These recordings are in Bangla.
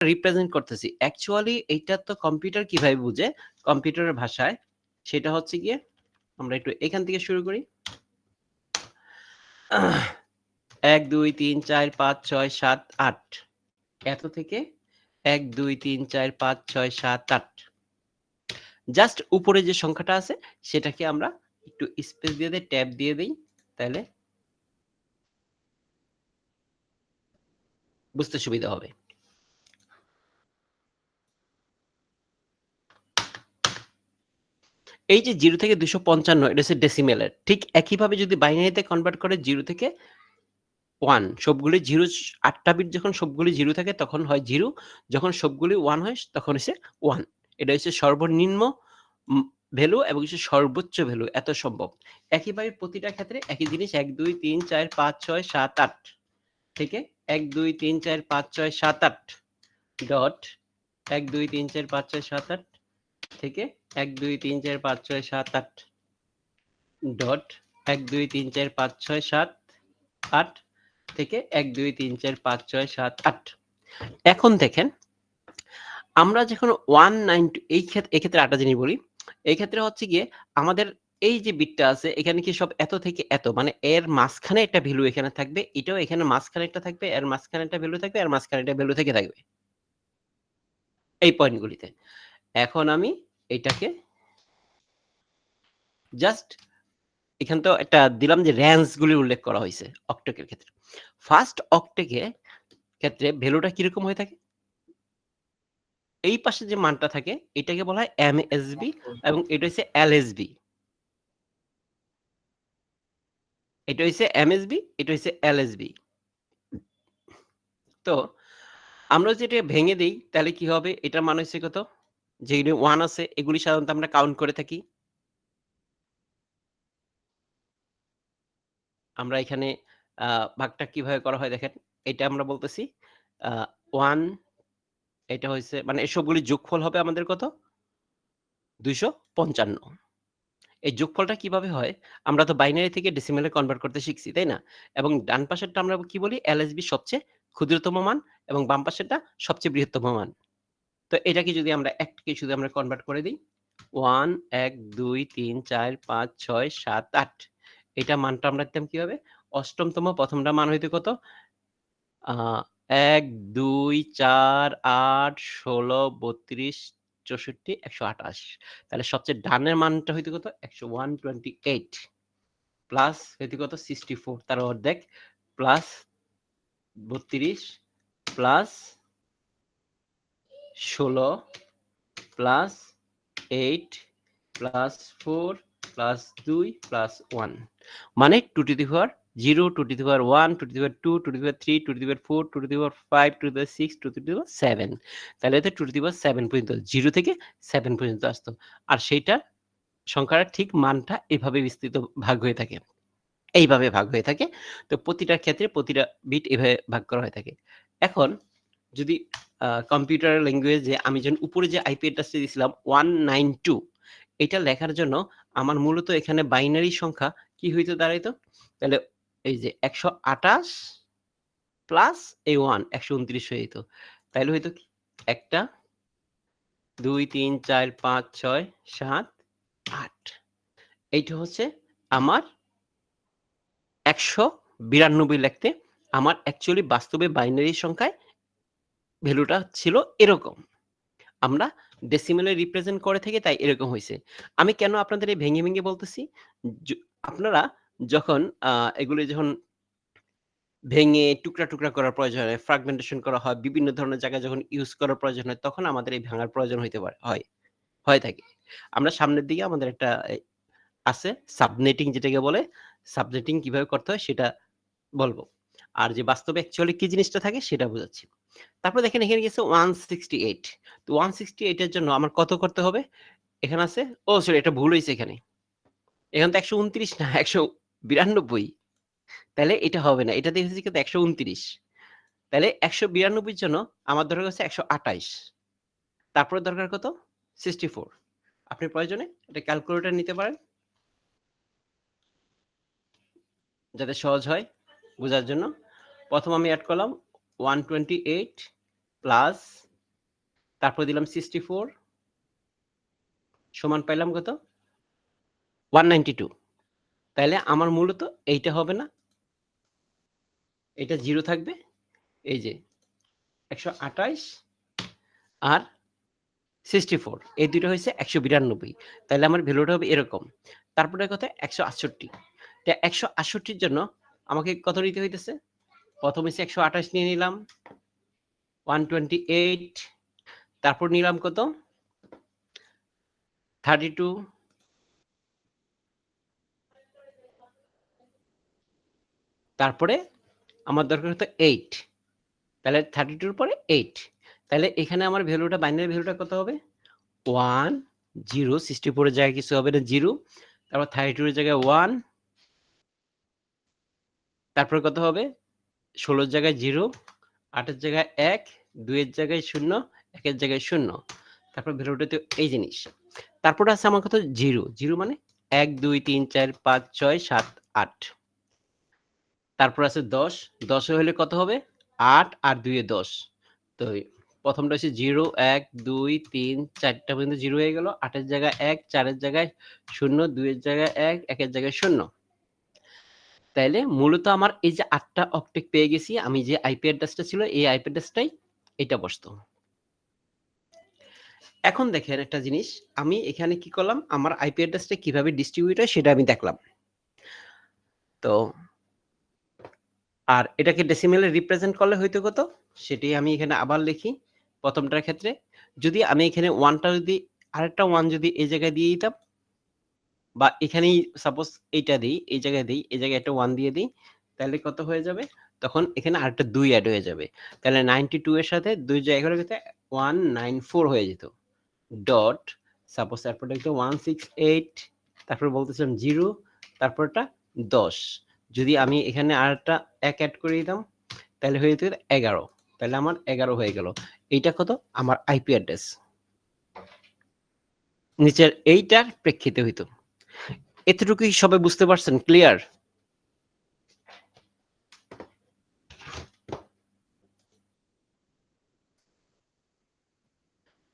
রিপ্রেজেন্ট করতেছি। অ্যাকচুয়ালি এইটা তো কম্পিউটার কিভাবে বুঝে? কম্পিউটারের ভাষায় সেটা হচ্ছে গিয়ে আমরা একটু এখান থেকে শুরু করি। ১, ২, ৩, ৪, ৫, ৬, ৭, ৮ এত থেকে ১, ২, ৩, ৪, ৫, ৬, ৭, ৮ জাস্ট উপরে যে সংখ্যাটা আছে সেটাকে আমরা একটু স্পেস দিয়ে দেই, ট্যাব দিয়ে দেই, তাহলে বুঝতে সুবিধা হবে। এই যে 0 থেকে 255 এটা হচ্ছে ডেসিমেলের। ঠিক একইভাবে যদি বাইনারিতে কনভার্ট করে 0 থেকে 1 সবগুলি 0 8 টা বিট যখন সবগুলি 0 থাকে তখন হয় 0, যখন সবগুলি 1 হয় তখন হচ্ছে 1। এটা হচ্ছে সর্বনিম্ন ভ্যালু এবং হচ্ছে সর্বোচ্চ ভ্যালু এত সম্ভব। একইভাবে প্রতিটা ক্ষেত্রে একই জিনিস 1, 2, 3, 4, 5, 6, 7, 8 থেকে 1, 2, 3, 4, 5, 6, 7, 8 ডট 1, 2, 3, 4, 5, 6, 7, 8 থেকে 1, 2, 3, 4, 5, 6, 7, 8 ডট 1, 2, 3, 4, 5, 6, 7, 8 থেকে 1, 2, 3, 4, 5, 6, 7, 8 এখন দেখেন আমরা যখন 192 এক্ষেত্রে একটা জিনিস বলি। এই ক্ষেত্রে হচ্ছে গিয়ে আমাদের এই যে বিটটা আছে এখানে কি সব এত থেকে এত মানে এর মাঝখানে একটা ভ্যালু এখানে থাকবে, এটাও এখানে মাঝখানে একটা থাকবে, এর মাঝখানে একটা ভ্যালু থাকবে, এর মাঝখানে একটা ভ্যালু থেকে থাকবে। এই পয়েন্টগুলিতে। এখন আমি এটাকে জাস্ট এখান তো একটা দিলাম যে রেঞ্জগুলি উল্লেখ করা হয়েছে অক্টেকের ক্ষেত্রে। ফার্স্ট অক্টেকে ক্ষেত্রে ভ্যালুটা কিরকম হয়ে থাকে? এই পাশে যে মানটা থাকে এটাকে বলা হয় এমএসবি এবং এটা হচ্ছে এলএসবি। এটা হচ্ছে এমএসবি, এটা হচ্ছে এলএসবি। তো আমরা যদি এটা ভেঙে দেই তাহলে কি হবে? এটার মান হচ্ছে কত? যেগুলি 1 আছে এগুলি সাধারণত আমরা কাউন্ট করে থাকি। আমরা এখানে ভাগটা কিভাবে করা হয় দেখেন। এটা আমরা বলতেছি 1 এটা হইছে মানে এই সবগুলির যোগফল হবে আমাদের কত? 255। এই যোগফলটা কিভাবে হয়? আমরা তো বাইনারি থেকে ডেসিমেলে কনভার্ট করতে শিখছি, তাই না? এবং ডান পাশেরটা আমরা কি বলি? এলএসবি সবচেয়ে ক্ষুদ্রতম মান এবং বাম পাশেরটা সবচেয়ে বৃহত্তম মান। তো এটাকে যদি আমরা একটাকে শুধু আমরা কনভার্ট করে দিই 1, 1, 2, 3, 4, 5, 6, 7, 8 এটা মানটা আমরা দিতাম কিভাবে? অষ্টমতম প্রথমটার মান হইতো কত? আ 1, 2, 4, 8, 16, 32, 64, 128 তাহলে সবচেয়ে ডানের মানটা হইতো কত? 128 প্লাস হইতো কত? 64 তার অর্ধেক plus 32 plus 16 plus 8 plus 4 plus 2 plus 1 মানে 2 to the power 0 2 to the power 1 2 to the power 2 2 to the power 3 2 to the power 4 2 to the power 5 2 to the power 6 2 to the power 7 তাহলে এতে 2 to the power 7 পর্যন্ত 0 থেকে 7 পর্যন্ত আসতো আর সেইটা সংখ্যার ঠিক মানটা এভাবে বিস্তৃত ভাগ হয়ে থাকে এইভাবে ভাগ হয়ে থাকে তো প্রতিটা ক্ষেত্রে প্রতিটা বিট এভাবে ভাগ করা হয়ে থাকে এখন যদি কম্পিউটার ল্যাঙ্গুয়েজে আমি যখন উপরে যে আইপি অ্যাড্রেসটা দিয়েছিলাম 192 এটা লেখার জন্য আমার মূলত এখানে বাইনারি সংখ্যা কি হইতে দাঁড়াইতো? তাহলে এই যে 128 প্লাস এই 1 129 হয়ে যেত। তাইলে হইতো কি? ১ টা ২ ৩ ৪ ৫ ৬ ৭ ৮ এইটা হচ্ছে আমার ১৯২ লিখতে আমার অ্যাকচুয়ালি বাস্তবে বাইনারি সংখ্যায় ভ্যালুটা ছিল এরকম। আমরা ডেসিমেলে রিপ্রেজেন্ট করে থাকি তাই এরকম হইছে। আমি কেন আপনাদের এই ভেঙে, ভেঙে বলতেছি? য আপনারা যখন এগুলি যখন ভেঙে টুকরা, টুকরা করার প্রয়োজন হয়, ফ্র্যাগমেন্টেশন করা হয়, বিভিন্ন ধরনের জায়গায় যখন ইউজ করার প্রয়োজন হয়, তখন আমাদের এই ভাঙার প্রয়োজন হইতে পারে হয়ে থাকে। আমরা সামনের দিকে আমাদের একটা আছে সাবনেটিং যেটাকে বলে, সাবনেটিং কিভাবে করতে হয় সেটা বলব। আর যে বাস্তবে অ্যাকচুয়ালি কি জিনিসটা থাকে সেটা বোঝাচ্ছি। তারপরে দেখেন এখানে গেছে 168 তো 168 এর জন্য আমার কত করতে হবে? এখানে আছে সরি এটা ভুল হইছে এখানে। এখানে তো ১২৯ না ১৯২ তাইলে এটা হবে না। এটা দেখেছি কিন্তু ১২৯ তাইলে ১৯২ এর জন্য আমার দরকার হচ্ছে ১২৮ তারপরে দরকার কত? 64 আপনি প্রয়োজনে এটা ক্যালকুলেটর নিতে পারেন। যাতে সহজ হয় বোঝার জন্য। প্রথম আমি এড করলাম 128 প্লাস তারপর দিলাম 64 সমান পাইলাম কত 192 তাহলে আমার মূলত এইটা হবে না এটা 0 থাকবে এই যে 128 আর 64 এই দুটো হয়েছে 192 তাহলে আমার ভ্যালুটা হবে এরকম তারপরে কত 168 তা 168 জন্য আমাকে কত নিতে হইতেছে প্রথমে 128 নিয়ে নিলাম 128 তারপর নিলাম কত 32 তারপরে আমার দরকার হতো 8 তাহলে 32 এর পরে 8 তাহলে এখানে আমার ভ্যালুটা বাইনারি ভ্যালুটা কত হবে 1 0 64 এর জায়গায় কিছু হবে না 0 তারপর 32 এর জায়গায় 1 তারপর কত হবে 16 এর জায়গায় 0 8 এর জায়গায় 1 2 এর জায়গায় 0 1 এর জায়গায় 0 তারপর ভ্যালুটা তো এই জিনিস তারপর আছে আমার কত 0 0 মানে 1 2 3 4 5 6 7 8 তারপর আছে 10 10 হলে কত হবে 8 আর 2 এ 10 তো প্রথমটা হচ্ছে 0 1 2 3 4টা পর্যন্ত 0 হয়ে গেল 8 এর জায়গায় 1 4 এর জায়গায় 0 2 এর জায়গায় 1 1 এর জায়গায় 0 তাইলে মূলত আমার এই যে 8টা অক্টেট পেয়ে গেছি আমি যে আইপি অ্যাড্রেসটা ছিল এই আইপি অ্যাড্রেসটাই এটা বসতো এখন দেখেন একটা জিনিস আমি এখানে কি করলাম আমার আইপি অ্যাড্রেসটা কিভাবে ডিস্ট্রিবিউট হয় সেটা আমি দেখলাম তো আর এটাকে ডেসিমেলে রিপ্রেজেন্ট করলে হয়তো কত সেটাই আমি এখানে আবার লিখি প্রথমটার ক্ষেত্রে যদি আমি এখানে ওয়ানটা যদি আরেকটা ওয়ান যদি এই জায়গায় দিয়ে দিতাম বা এখানেই সাপোজ এইটা দিই এই জায়গায় দিই এই জায়গায় একটা ওয়ান দিয়ে দিই তাহলে কত হয়ে যাবে তখন এখানে আরেকটা 2 অ্যাড হয়ে যাবে তাহলে 92 এর সাথে 2 জায়গা হয়ে গেছে 194 হয়ে যেত ডট সাপোজ তারপরে একটা 168 তারপর বলতেছিলাম 0 তারপরটা 10 যদি আমি এখানে আরেকটা 1 অ্যাড করে দিতাম তাহলে হয়ে যেত 11 তাহলে আমার 11 হয়ে গেল এইটা কত আমার আইপি অ্যাড্রেস নিচের এইটার প্রেক্ষিতে হইতো এতটুকুই সবাই বুঝতে পারছেন ক্লিয়ার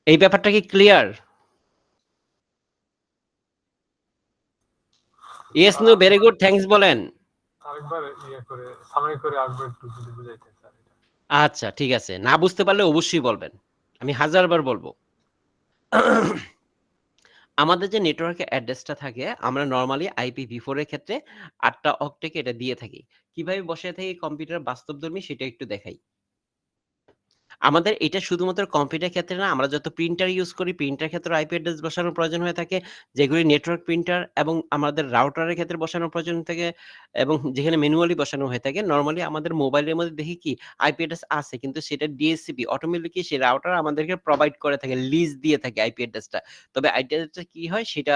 এই ব্যাপারটা কি clear yes no very good thanks বলেন আরেকবার করে সামারি করে আরেকবার একটু যদি বুঝাইতেন স্যার আচ্ছা ঠিক আছে না বুঝতে পারলে অবশ্যই বলবেন আমি হাজারবার বলবো আমাদের যে নেটওয়ার্কের অ্যাড্রেসটা থাকে আমরা নরমালি IPv4 এর ক্ষেত্রে 8টা অক্টেকে এটা দিয়ে থাকি কিভাবে বসিয়ে থাকি কম্পিউটার বাস্তবধর্মী সেটা একটু দেখাই আমাদের এটা শুধুমাত্র কম্পিউটার ক্ষেত্রে না আমরা যত প্রিন্টার ইউজ করি প্রিন্টার ক্ষেত্রে আইপি অ্যাড্রেস বসানোর প্রয়োজন হয়ে থাকে যেগুলি নেটওয়ার্ক প্রিন্টার এবং আমাদের রাউটারের ক্ষেত্রে বসানোর প্রয়োজন থাকে এবং যেখানে ম্যানুয়ালি বসানো হয়ে থাকে নরমালি আমাদের মোবাইলের মধ্যে দেখি কি আইপি অ্যাড্রেস আছে কিন্তু সেটা ডিএসসিপি অটোমেটিকলি সেই রাউটার আমাদেরকে প্রোভাইড করে থাকে লিজ দিয়ে থাকে আইপি অ্যাড্রেসটা তবে আইপি অ্যাড্রেসটা কি হয় সেটা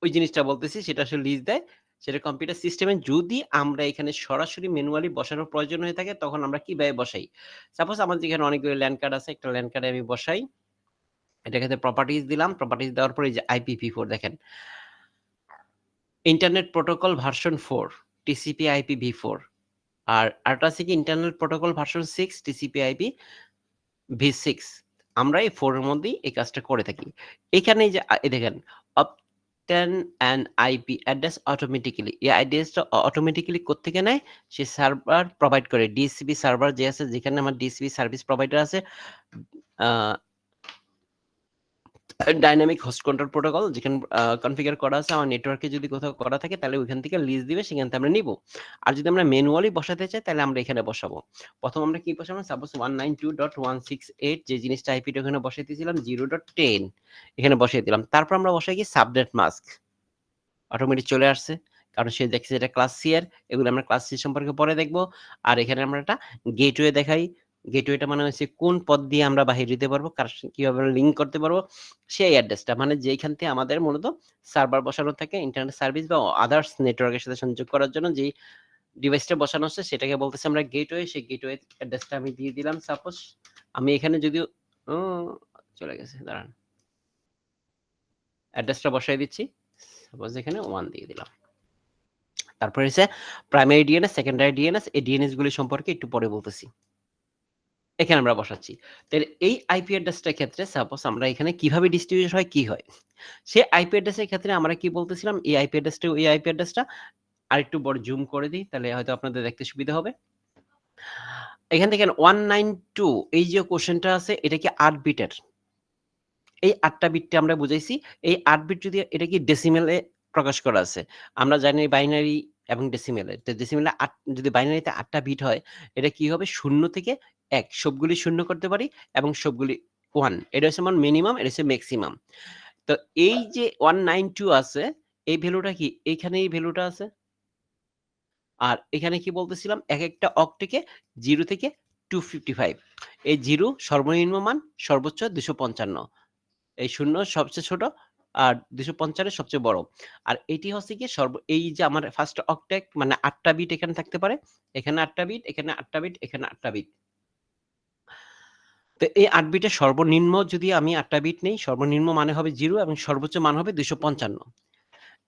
ওই জিনিসটা বলতেছি সেটা আসলে লিজ দেয় সেটা কম্পিউটার সিস্টেমে যদি আমরা এখানে সরাসরি ম্যানুয়ালি বসানোর প্রয়োজন হয়ে থাকে তখন আমরা কিভাবে বসাই সাপোজ আমাদের এখানে অনেকগুলো ল্যান্ড কার্ড আছে একটা ল্যান্ড কার্ডে আমি বসাই এটা ক্ষেত্রে প্রপার্টিজ দিলাম প্রপার্টিজ দেওয়ার পরে যে IPv4 দেখেন internet protocol version 4 TCP IPv4 আর আরেকটা আছে কি internet protocol version 6 TCP IPv6 আমরা এই 4 এর মধ্যেই এই কাজটা করে থাকি এখানে যে দেখেন obtain an IP address automatically এই অ্যাড্রেসটা অটোমেটিক্যালি কোত্থেকে নেয় সে সার্ভার প্রোভাইড করে DHCP সার্ভার যে আছে যেখানে আমার DHCP সার্ভিস প্রোভাইডার আছে ডাইনামিক হোস্ট কন্ট্রোল প্রোটোকল যেখানে কনফিগার করা আছে আমার নেটওয়ার্কে যদি কোথাও করা থাকে তাহলে ওইখান থেকে লিজ দিবে সেখান থেকে আমরা নিব আর যদি আমরা ম্যানুয়ালি বসাতে চাই তাহলে আমরা এখানে বসাবো প্রথম আমরা কি বসাবো সাপোজ 192.168 যে জিনিসটা আইপিটা ওখানে বসাইতেছিলাম 0.10 এখানে বসাই দিলাম তারপর আমরা বসাই কি সাবনেট মাস্ক অটোমেটিক চলে আসছে কারণ সে দেখছে এটা ক্লাস সি এর এগুলো আমরা ক্লাস সি সম্পর্কে পরে দেখবো আর এখানে আমরা একটা গেটওয়ে দেখাই গেটওয়েটা মানে হচ্ছে কোন পথ দিয়ে আমরা বাহির দিতে পারবো কার কিভাবে লিংক করতে পারবো সেই অ্যাড্রেসটা মানে যেখান থেকে আমাদের মূলত সার্ভার বসানো থাকে ইন্টারনেট সার্ভিস বা আদার্স নেটওয়ার্কের সাথে সংযোগ করার জন্য যে ডিভাইসটা বসানো হচ্ছে সেটাকে বলতেছি আমরা গেটওয়ে সেই গেটওয়ে অ্যাড্রেসটা আমি দিয়ে দিলাম সাপোজ আমি এখানে যদিও চলে গেছে দাঁড়ান অ্যাড্রেসটা বসাই দিচ্ছি সাপোজ এখানে 1 দিয়ে দিলাম তারপরে হচ্ছে প্রাইমারি ডিএনএস সেকেন্ডারি ডিএনএস এই ডিএনএস গুলি সম্পর্কে একটু পরে বলতেছি এখানে আমরা বসাচ্ছি। তাহলে এই আইপি অ্যাড্রেসটার ক্ষেত্রে সাপোজ আমরা এখানে কিভাবে ডিস্ট্রিবিউশন হয়, কি হয়? সে আইপি অ্যাড্রেসের ক্ষেত্রে আমরা কি বলতেছিলাম, এই আইপি অ্যাড্রেসটা ওই আইপি অ্যাড্রেসটা আরেকটু বড় জুম করে দিই, তাহলে হয়তো আপনাদের দেখতে সুবিধা হবে। এখান থেকে 192 এই যে কোয়েশ্চেনটা আছে এটা কি 8 বিটের। এই 8 টা বিটটা আমরা বুঝাইছি। এই 8 বিট যদি এটা কি ডেসিমেলে প্রকাশ করা আছে। আমরা জানি বাইনারি এবং ডেসিমেলে। তো ডেসিমেলে যদি বাইনারিতে 8 টা বিট হয়, এটা কি হবে 0 থেকে 1 সবগুলি 0 করতে পারি এবং সবগুলি 1। এটা হচ্ছে আমার মিনিমাম, এটা হচ্ছে মেক্সিমাম। তো এই যে 192 আছে, এই ভ্যালুটা কি? এইখানে এই ভ্যালুটা আছে। আর এখানে কি বলতেছিলাম, একেকটা অক্টেকে 0 থেকে 255। এই 0 সর্বনিম্ন মান, সর্বোচ্চ 255। এই 0 সবচেয়ে ছোট আর 255 সবচেয়ে বড়। আর এটি হচ্ছে কি এই যে আমার ফার্স্ট অক্টেট মানে 8 টা বিট এখানে থাকতে পারে। এখানে 8 টা বিট, এখানে 8 টা বিট, এখানে 8 টা বিট। তো এই 8 বিটের সর্বনিম্ন যদি আমি 8 টা বিট নেই, সর্বনিম্ন মানে হবে 0 এবং সর্বোচ্চ মান হবে 255।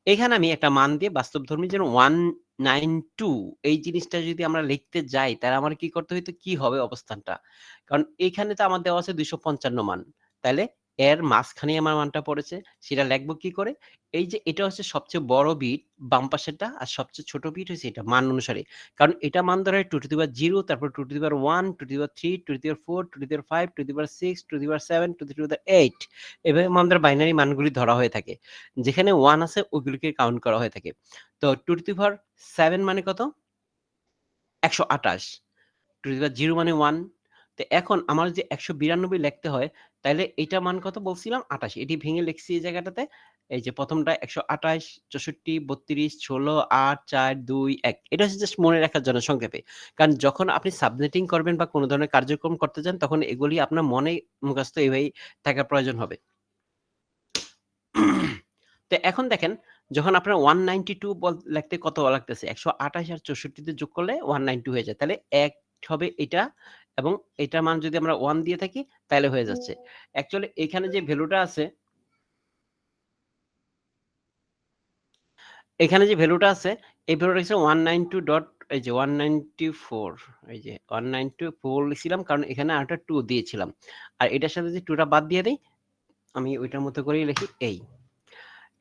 এখানে আমি একটা মান দিয়ে বাস্তবধর্মী যেন 192 এই জিনিসটা যদি আমরা লিখতে যাই, তাহলে আমার কি করতে হইতো? কি হবে অবস্থানটা? কারণ এখানে তো আমার দেওয়া আছে 255 মান। তাইলে এর মাঝখানেই আমার মানটা পড়েছে। সেটা লিখবো কি করে? এই যে এটা হচ্ছে সবচেয়ে বড় বিট বাম পাশেরটা, আর সবচেয়ে ছোট বিট হচ্ছে এটা মান অনুসারে। কারণ এটা মান ধরা হয় 2 to the power 0, তারপর 2 to the power 1, 2 to the power 3, 2 to the power 4, 2 to the power 5, 2 to the power 6, 2 to the power 7, 2 to the power 8 এভাবে আমাদের বাইনারি মানগুলি ধরা হয়ে থাকে। যেখানে 1 আছে ওগুলিকে কাউন্ট করা হয়ে থাকে। তো 2 to the power 7 মানে কত? 128। 2 to the power 0 মানে 1। তো এখন আমার যে 192 লিখতে হয়, তাইলে এইটার মান কত বলছিলাম? 28। এটি ভেঙে লিখছি এই জায়গাটাতে। এই যে ১ম টা ১২৮, ৬৪, ৩২, ১৬, ৮, ৪, ২, ১। এটা হচ্ছে জাস্ট মনে রাখার জন্য সংক্ষেপে। কারণ যখন আপনি সাবনেটিং করবেন বা কোন ধরনের কার্যক্রম করতে যান, তখন এগুলি আপনার মনে মুখস্থ এভাবেই থাকার প্রয়োজন হবে। তো এখন দেখেন, যখন আপনার 192 লিখতে কত লাগতেছে? ১২৮ আর ৬৪ তে যোগ করলে 192 হয়ে যায়। তাহলে ১ হবে এটা এবং এটার মান যদি আমরা 1 দিয়ে থাকি, তাহলে হয়ে যাচ্ছে। অ্যাকচুয়ালি এখানে যে ভ্যালুটা আছে, এখানে যে ভ্যালুটা আছে, এই ভ্যালুটা হচ্ছে 192 ডট এই যে 194 এই যে 194 লিখছিলাম কারণ এখানে আরেকটা 2 দিয়েছিলাম। আর এটার সাথে যে 2 টা বাদ দিয়ে দেই, আমি ওইটার মতো করেই লিখি এই।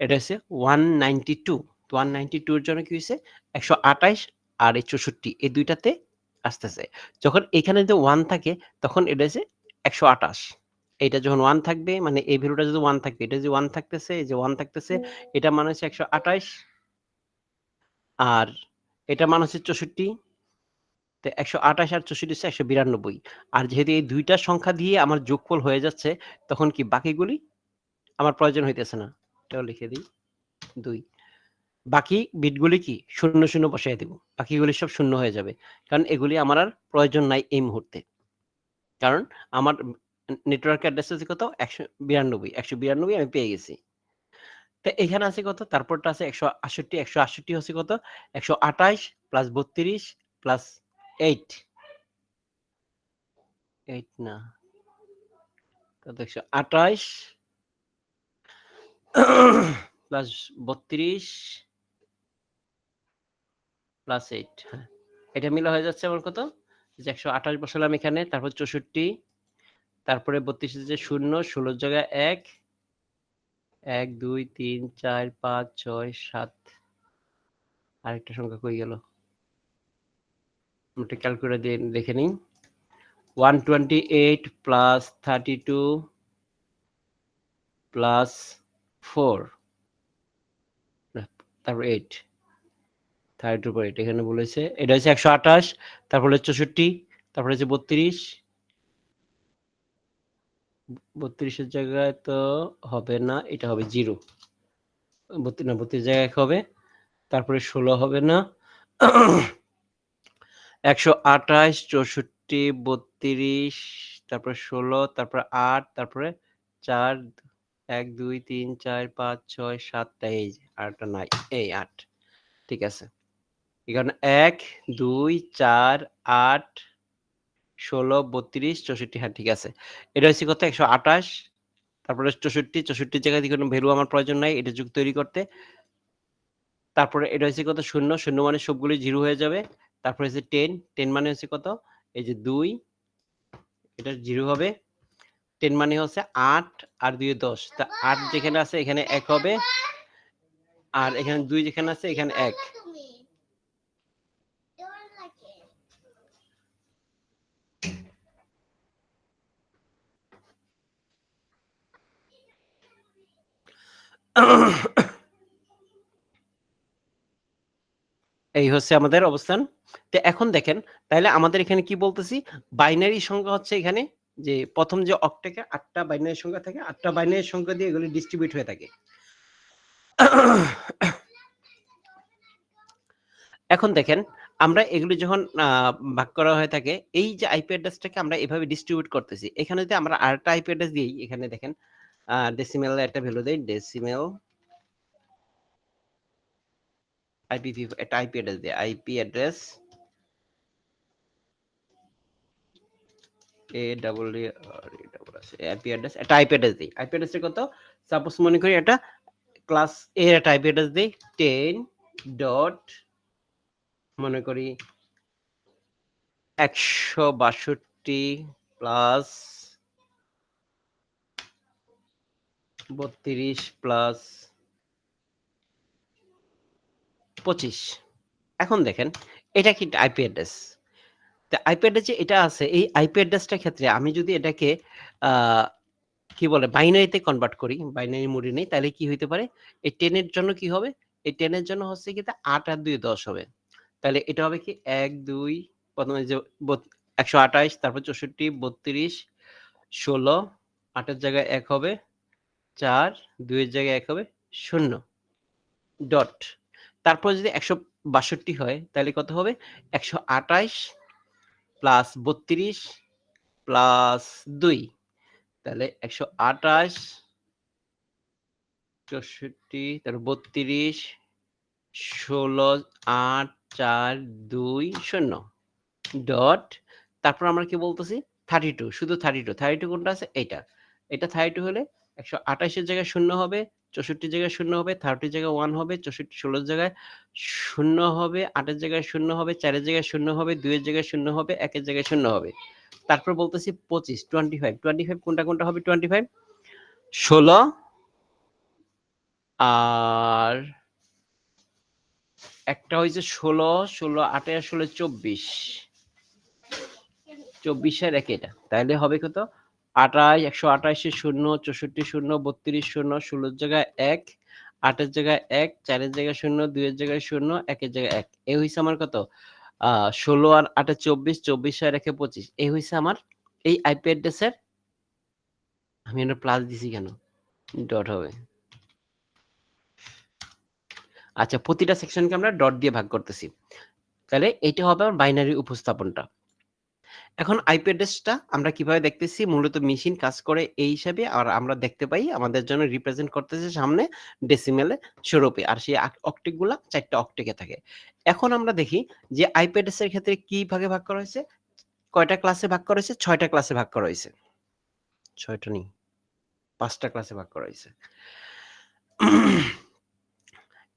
এটা হচ্ছে 192। তো 192 এর জন্য কি হইছে? ১২৮ আর এই ৬৪ এই ২ টাতে আসতেছে। যখন এখানে যে 1 থাকে তখন এটা হচ্ছে ১২৮। এইটা যখন 1 থাকবে মানে এই ভ্যালুটা যদি 1 থাকবে, এটা যে 1 থাকতেছে, এই যে 1 থাকতেছে, এটার মান হচ্ছে ১২৮ আর এটার মান হচ্ছে ৬৪। তো ১২৮ আর ৬৪ হচ্ছে ১৯২ আর যেহেতু এই ২ টা সংখ্যা দিয়ে আমার যোগফল হয়ে যাচ্ছে, তখন কি বাকিগুলি আমার প্রয়োজন হইতেছে না। এটাও লিখে দিই ২। বাকি বিটগুলি কি ০, ০ বসাইয়া দিব। বাকিগুলি সব ০ হয়ে যাবে। কারণ এগুলি আমার আর প্রয়োজন নাই এই মুহূর্তে। কারণ আমার নেটওয়ার্ক অ্যাড্রেস আছে কত? ১৯২। ১৯২ আমি পেয়ে গেছি। তো এখানে আছে কত? তারপরটা আছে ১৬৮। ১৬৮ হচ্ছে কত? ১২৮ প্লাস ৩২ প্লাস ৮। ৮ না। কত ১২৮ প্লাস ৩২ প্লাস ৮। হ্যাঁ। এটা মিলে হয়ে যাচ্ছে আমার কত? যে ১২৮ বসালাম এখানে, তারপর ৬৪, তারপরে ৩২ এর যে ০, ১৬ র জায়গায় ১, ১, ২, ৩, ৪, ৫, ৬, ৭ আরেকটা সংখ্যা কই গেল? একটু ক্যালকুলেটর দিয়ে দেখে নিই। 128 প্লাস 32 প্লাস 4 তারপর 8 32 পর 8 এখানে বলেছে। এটা হচ্ছে ১২৮, তারপর হচ্ছে ৬৪, তারপর হচ্ছে ৩২। ৩২ এর জায়গায় তো হবে না, এটা হবে 0। ৩২ জায়গায় হবে, তারপরে ১৬ হবে না। ১২৮, ৬৪, ৩২, তারপরে ১৬, তারপরে ৮, তারপরে ৪, ১, ২, ৩, ৪, ৫, ৬, ৭ টা এই যে আরেকটা নাই। এই ৮ ঠিক আছে। এখানে ১, ২, ৪, ৮, ১৬, ৩২, ৬৪ হ্যাঁ ঠিক আছে। এটা হচ্ছে কত? ১২৮, তারপরে ৬৪, ৬৪ জায়গায় কোনো ভ্যালু আমার প্রয়োজন নাই এটা যুগ তৈরি করতে। তারপরে এটা হচ্ছে কত? ০, ০ মানে সবগুলো 0 হয়ে যাবে। তারপরে হচ্ছে 10, 10 মানে হচ্ছে কত? এই যে ২, এটা 0 হবে। 10 মানে হচ্ছে 8 আর 2 এ 10। তা 8 যেখানে আছে এখানে 1 হবে। আর এখানে 2 যেখানে আছে এখানে 1। এই হচ্ছে আমাদের অবস্থান। তো এখন দেখেন, তাইলে আমাদের এখানে কি বলতেছি? বাইনারি সংখ্যা হচ্ছে এখানে যে প্রথম যে অক্টেটে 8 টা বাইনারি সংখ্যা থাকে, 8 টা বাইনারি সংখ্যা দিয়ে এগুলি ডিস্ট্রিবিউট হয়ে থাকে। এখন দেখেন, আমরা এগুলি যখন ভাগ করা হয়ে থাকে, এই যে আইপি অ্যাড্রেসটাকে আমরা এভাবে ডিস্ট্রিবিউট করতেছি। এখানে যদি আমরা আরেকটা আইপি অ্যাড্রেস দিই, এখানে দেখেন ডেসিমেল একটা ভ্যালু দেই, ডেসিমেল আইপিভি একটা আইপি অ্যাড্রেস দেই। আইপি অ্যাড্রেস আইপি অ্যাড্রেস একটা আইপি অ্যাড্রেস দিই। আইপি অ্যাড্রেসটা কত? সাপোজ মনে করি এটা ক্লাস এ এর একটা আইপি অ্যাড্রেস দিই 10 ডট মনে করি 162 প্লাস 32 প্লাস 25। এখন দেখেন, এটা কি আইপি অ্যাড্রেস? তো আইপি অ্যাড্রেস যে এটা আছে, এই আইপি অ্যাড্রেসটার ক্ষেত্রে আমি যদি এটাকে আ কি বলে বাইনারিতে কনভার্ট করি, বাইনারি মোডে নেই, তাহলে কি হইতে পারে? এই 10 এর জন্য কি হবে? এই 10 এর জন্য হচ্ছে কি 8 আর 2 10 হবে। তাহলে এটা হবে কি 1 2 প্রথমে যে 128 তারপর 64 32 16 8 এর জায়গায় 1 হবে 4 2 এর জায়গায় 1 হবে 0 ডট। তারপর যদি 162 হয় তাহলে কত হবে? 128 প্লাস 32 প্লাস 2 তাহলে 128 64 তারপর 32 16 8 4 2 0 ডট তারপর আমরা কি বলতেছি 32 শুধু 32 কোনটা আছে এইটা। এটা 32 হলে 128 এর জায়গায় 0 হবে, 64 জায়গায় 0 হবে, 30 জায়গায় 1 হবে, 64 16 জায়গায় 0 হবে, 8 এর জায়গায় 0 হবে, 4 এর জায়গায় 0 হবে, 2 এর জায়গায় 0 হবে, 1 এর জায়গায় 0 হবে। তারপর বলতেছি 25 25 কোনটা হবে 25 16 আর একটা হইছে 16 16 8 আর 16 24 24 এর এক এটা। তাহলে হবে কত? 28 128 এর 0 64 0 32 0 16 এর জায়গায় 1 8 এর জায়গায় 1 4 এর জায়গায় 0 2 এর জায়গায় 0 1 এর জায়গায় 1 এই হইছে আমার কত? 16 আর 8 এ 24 24 আর 1 এ 25 এই হইছে আমার এই আইপি অ্যাড্রেসের আমি এটা প্লাস দিছি কেন? ডট হবে। আচ্ছা প্রতিটা সেকশনকে আমরা ডট দিয়ে ভাগ করতেছি। তাহলে এইটা হবে আমার বাইনারি উপস্থাপনটা। এখন আইপি অ্যাড্রেসটা আমরা কিভাবে দেখতেছি? মূলত মেশিন কাজ করে এই হিসাবে আর আমরা দেখতে পাই আমাদের জন্য রিপ্রেজেন্ট করতেছে সামনে ডেসিমেলে স্বরূপে। আর সেই অক্টেট গুলা ৪ টা অক্টেকে থাকে। এখন আমরা দেখি যে আইপি অ্যাড্রেসের ক্ষেত্রে কি ভাগে ভাগ করা হয়েছে? কয়টা ক্লাসে ভাগ করা হয়েছে? ৬ টা ক্লাসে ভাগ করা হয়েছে। ৬ টা নেই, ৫ টা ক্লাসে ভাগ করা হয়েছে।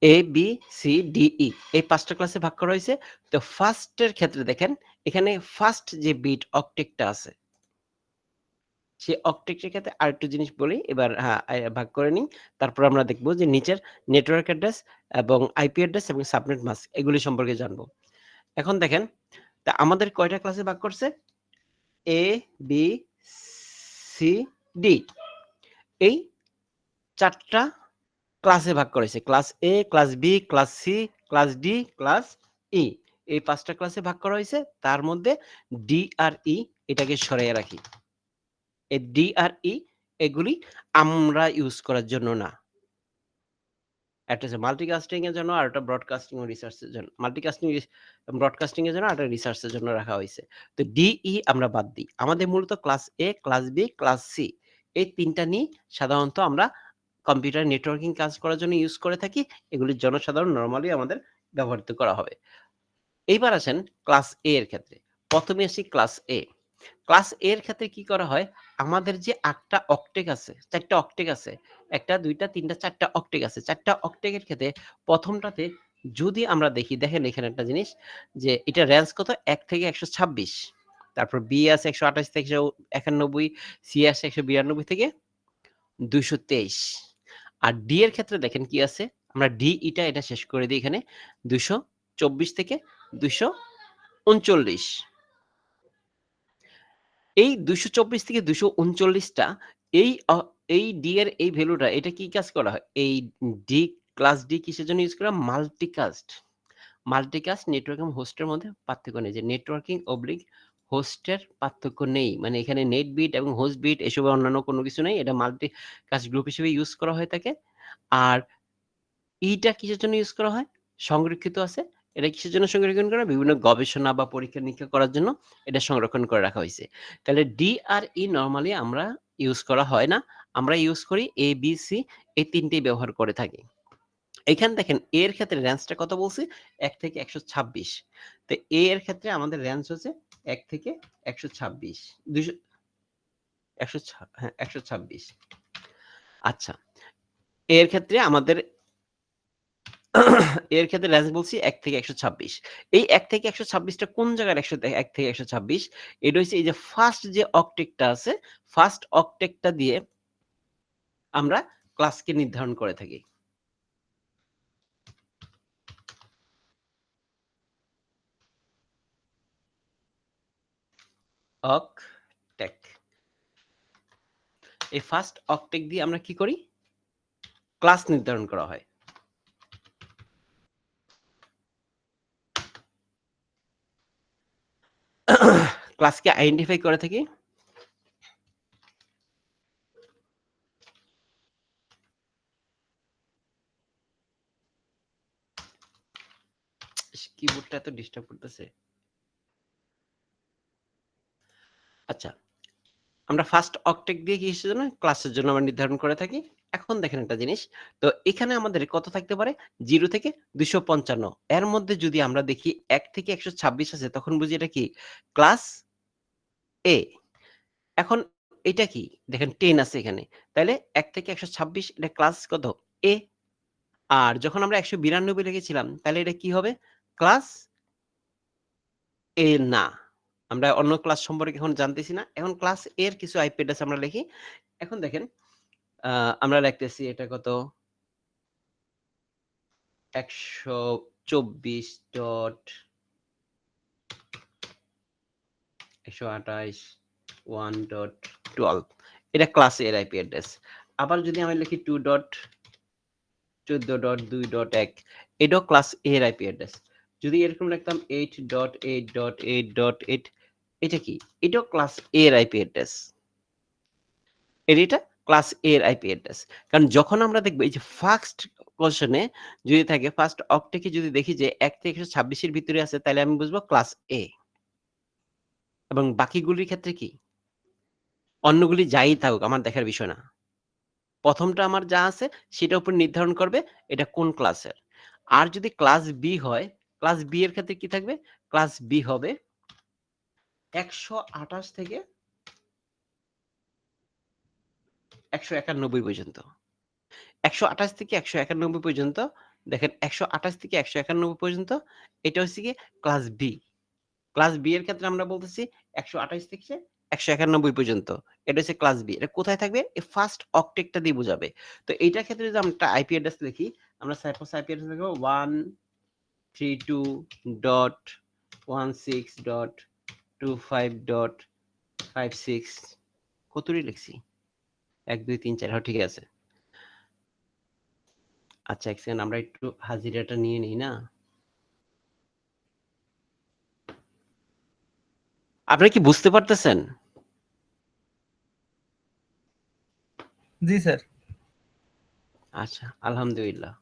এ, বি, সি, ডি, ই এই ৫ টা ক্লাসে ভাগ করা হয়েছে। তো ফার্স্ট এর ক্ষেত্রে দেখেন এখানে ফার্স্ট যে বিট অক্টেটটা আছে সেই অক্টেটের ক্ষেত্রে আরেকটু জিনিস বলি। এবার ভাগ করে নিই। তারপর আমরা দেখব যে নিচের নেটওয়ার্ক অ্যাড্রেস এবং আইপি অ্যাড্রেস এবং সাবনেট মাস্ক এগুলি সম্পর্কে জানবো। এখন দেখেন তা আমাদের কয়টা ক্লাসে ভাগ করছে? এ, বি, সি, ডি এই ৪ টা ক্লাসে ভাগ করেছে। Class A, class B, class C, class D, class E. এই ৫ টা ক্লাসে ভাগ করা হয়েছে। তার মধ্যে ডি আর ই এটাকে সরাইয়া রাখি। এই ডি আর ই এগুলি আমরা ইউজ করার জন্য না। একটা হচ্ছে মাল্টিকাস্টিং এর জন্য আর একটা ব্রডকাস্টিং ও রিসার্চ এর জন্য। ব্রডকাস্টিং এর জন্য আর একটা রিসার্চ এর জন্য রাখা হইছে। তো ডি, ই আমরা বাদ দিই। আমাদের মূলত class A, class B, class C এই ৩ টা নিয়ে সাধারণত আমরা কম্পিউটার নেটওয়ার্কিং কাজ করার জন্য ইউজ করে থাকি। এগুলি জনসাধারণ নরমালি আমাদের ব্যবহৃত করা হবে। এইবার আসেন ক্লাস এ এর ক্ষেত্রে। ১ম এ আসি ক্লাস এ। ক্লাস এ এর ক্ষেত্রে কি করা হয়? আমাদের যে ৮ টা অক্টেক আছে, ৪ টা অক্টেক আছে। ১ টা ২ টা ৩ টা ৪ টা অক্টেক আছে। ৪ টা অক্টেকের ক্ষেত্রে ১ম টাতে যদি আমরা দেখি, দেখেন এখানে একটা জিনিস যে এটা রেঞ্জ কত? ১ থেকে ১২৬। তারপর বি আছে 128 থেকে 191, সি আছে 192 থেকে 223। আর ডি এর ক্ষেত্রে দেখেন কি আছে, আমরা ডি এটা শেষ করে দিই এখানে 224 থেকে 239। এই 224 থেকে 239টা এই ডি এর এই ভ্যালুটা এটা কি কাজ করা হয়? এই ডি ক্লাস ডি কিসের জন্য ইউজ করা? মাল্টিকাস্ট। মাল্টিকাস্ট নেটওয়ার্ক এবং হোস্টের মধ্যে পার্থক্য নেই, যে নেটওয়ার্কিং অবলিক হোস্টের পার্থক্য নেই, মানে এখানে নেট বিট এবং হোস্ট বিট এসবের অন্যান্য কোনো কিছু নেই, এটা মাল্টিকাস্ট গ্রুপ হিসেবে ইউজ করা হয়ে থাকে। আর ইটা কিসের জন্য ইউজ করা হয়? সংরক্ষিত আছে। এটা কিসের জন্য সংরক্ষণ করা? বিভিন্ন গবেষণা বা পরীক্ষা-নিরীক্ষা করার জন্য এটা সংরক্ষণ করে রাখা হইছে। তাহলে ডি আর ই নরমালি আমরা ইউজ করা হয় না। আমরা ইউজ করি এ, বি, সি এই ৩ টেই ব্যবহার করে থাকি। এখানে দেখেন এ এর ক্ষেত্রে রেঞ্জটা কত বলছি? ১ থেকে ১২৬। তো এ এর ক্ষেত্রে আমাদের রেঞ্জ হচ্ছে ১ থেকে ১২৬। ১২৬। আচ্ছা। এর ক্ষেত্রে আমাদের এর ক্ষেত্রে রেঞ্জ বলছি ১ থেকে ১২৬। এই ১ থেকে ১২৬ টা কোন জায়গার ১ থেকে ১২৬? এটা হচ্ছে এই যে ফার্স্ট যে অক্টেটটা আছে, ফার্স্ট অক্টেটটা দিয়ে আমরা ক্লাসকে নির্ধারণ করে থাকি। অক্টেট। এই ফার্স্ট অক্টেট দিয়ে আমরা কি করি? ক্লাস নির্ধারণ করা হয়। ক্লাসকে আইডেন্টিফাই করে থাকি কিবোর্ডটা এত ডিস্টার্ব করতেছে। আচ্ছা, আমরা ফার্স্ট অক্টেট দিয়ে কিসের জন্য? ক্লাসের জন্য আমরা নির্ধারণ করে থাকি। এখন দেখেন একটা জিনিস। তো এখানে আমাদের কত থাকতে পারে? 0 থেকে 255। এর মধ্যে যদি আমরা দেখি 1 থেকে 126 আছে, তখন বুঝি এটা কি? ক্লাস এ। এখন এটা কি? দেখেন 10 আছে এখানে। তাইলে 1 থেকে 126 এটা ক্লাস কত? এ। আর যখন আমরা 192 লিখেছিলাম, তাহলে এটা কি হবে? ক্লাস এ না। আমরা অন্য ক্লাস সম্পর্কে এখন জানতেছি না। এখন ক্লাস এ এর কিছু আইপি অ্যাড্রেস আমরা লিখি। এখন দেখেন আমরা লিখতেছি এটা কত? 124.128.1.12 এটা ক্লাস এর আইপি অ্যাড্রেস। আবার যদি আমি লিখি 2.14.2.1 এটাও ক্লাস এ এর আইপি অ্যাড্রেস। যদি এরকম লিখতাম 8.8.8.8 এটা কি? এটাও ক্লাস এ এর আইপি অ্যাড্রেস। এটা ক্লাস এ এর আইপি অ্যাড্রেস। কারণ যখন আমরা দেখব এই যে ফার্স্ট কোয়েশ্চেনে যদি থাকে ফার্স্ট অক্টেটে যদি দেখি যে 1 থেকে 126 এর ভিতরে আছে, তাহলে আমি বুঝবো ক্লাস এ। এবং বাকিগুলির ক্ষেত্রে কি? অন্যগুলি যাই থাকুক আমার দেখার বিষয় না। প্রথমটা আমার যা আছে সেটার উপর নির্ধারণ করবে এটা কোন ক্লাসের। আর যদি ক্লাস বি হয়, ক্লাস বি এর ক্ষেত্রে কি থাকবে? ক্লাস বি হবে ১২৮ থেকে ১৯১ পর্যন্ত। ১২৮ থেকে ১৯১ পর্যন্ত দেখেন ১২৮ থেকে ১৯১ পর্যন্ত এটা হচ্ছে গিয়ে ক্লাস বি। ক্লাস বি এর ক্ষেত্রে আমরা বলতেছি ১২৮ থেকে ১৯১ পর্যন্ত। এটা হচ্ছে ক্লাস বি। এটা কোথায় থাকবে? এই ফার্স্ট অক্টেটটা দিয়ে বোঝাবে। তো এইটার ক্ষেত্রে যদি আমরা একটা আইপি অ্যাড্রেস লিখি, আমরা সাপোজ আইপি অ্যাড্রেস লিখব 132.16.25.56 কতটি লিখছি? ১, ২, ৩, ৪ হ্যাঁ ঠিক আছে। আচ্ছা ১ সেকেন্ড আমরা একটু হাজিরাটা নিয়ে নিই না? আপনারা কি বুঝতে পারতেছেন? জি স্যার। আচ্ছা, আলহামদুলিল্লাহ।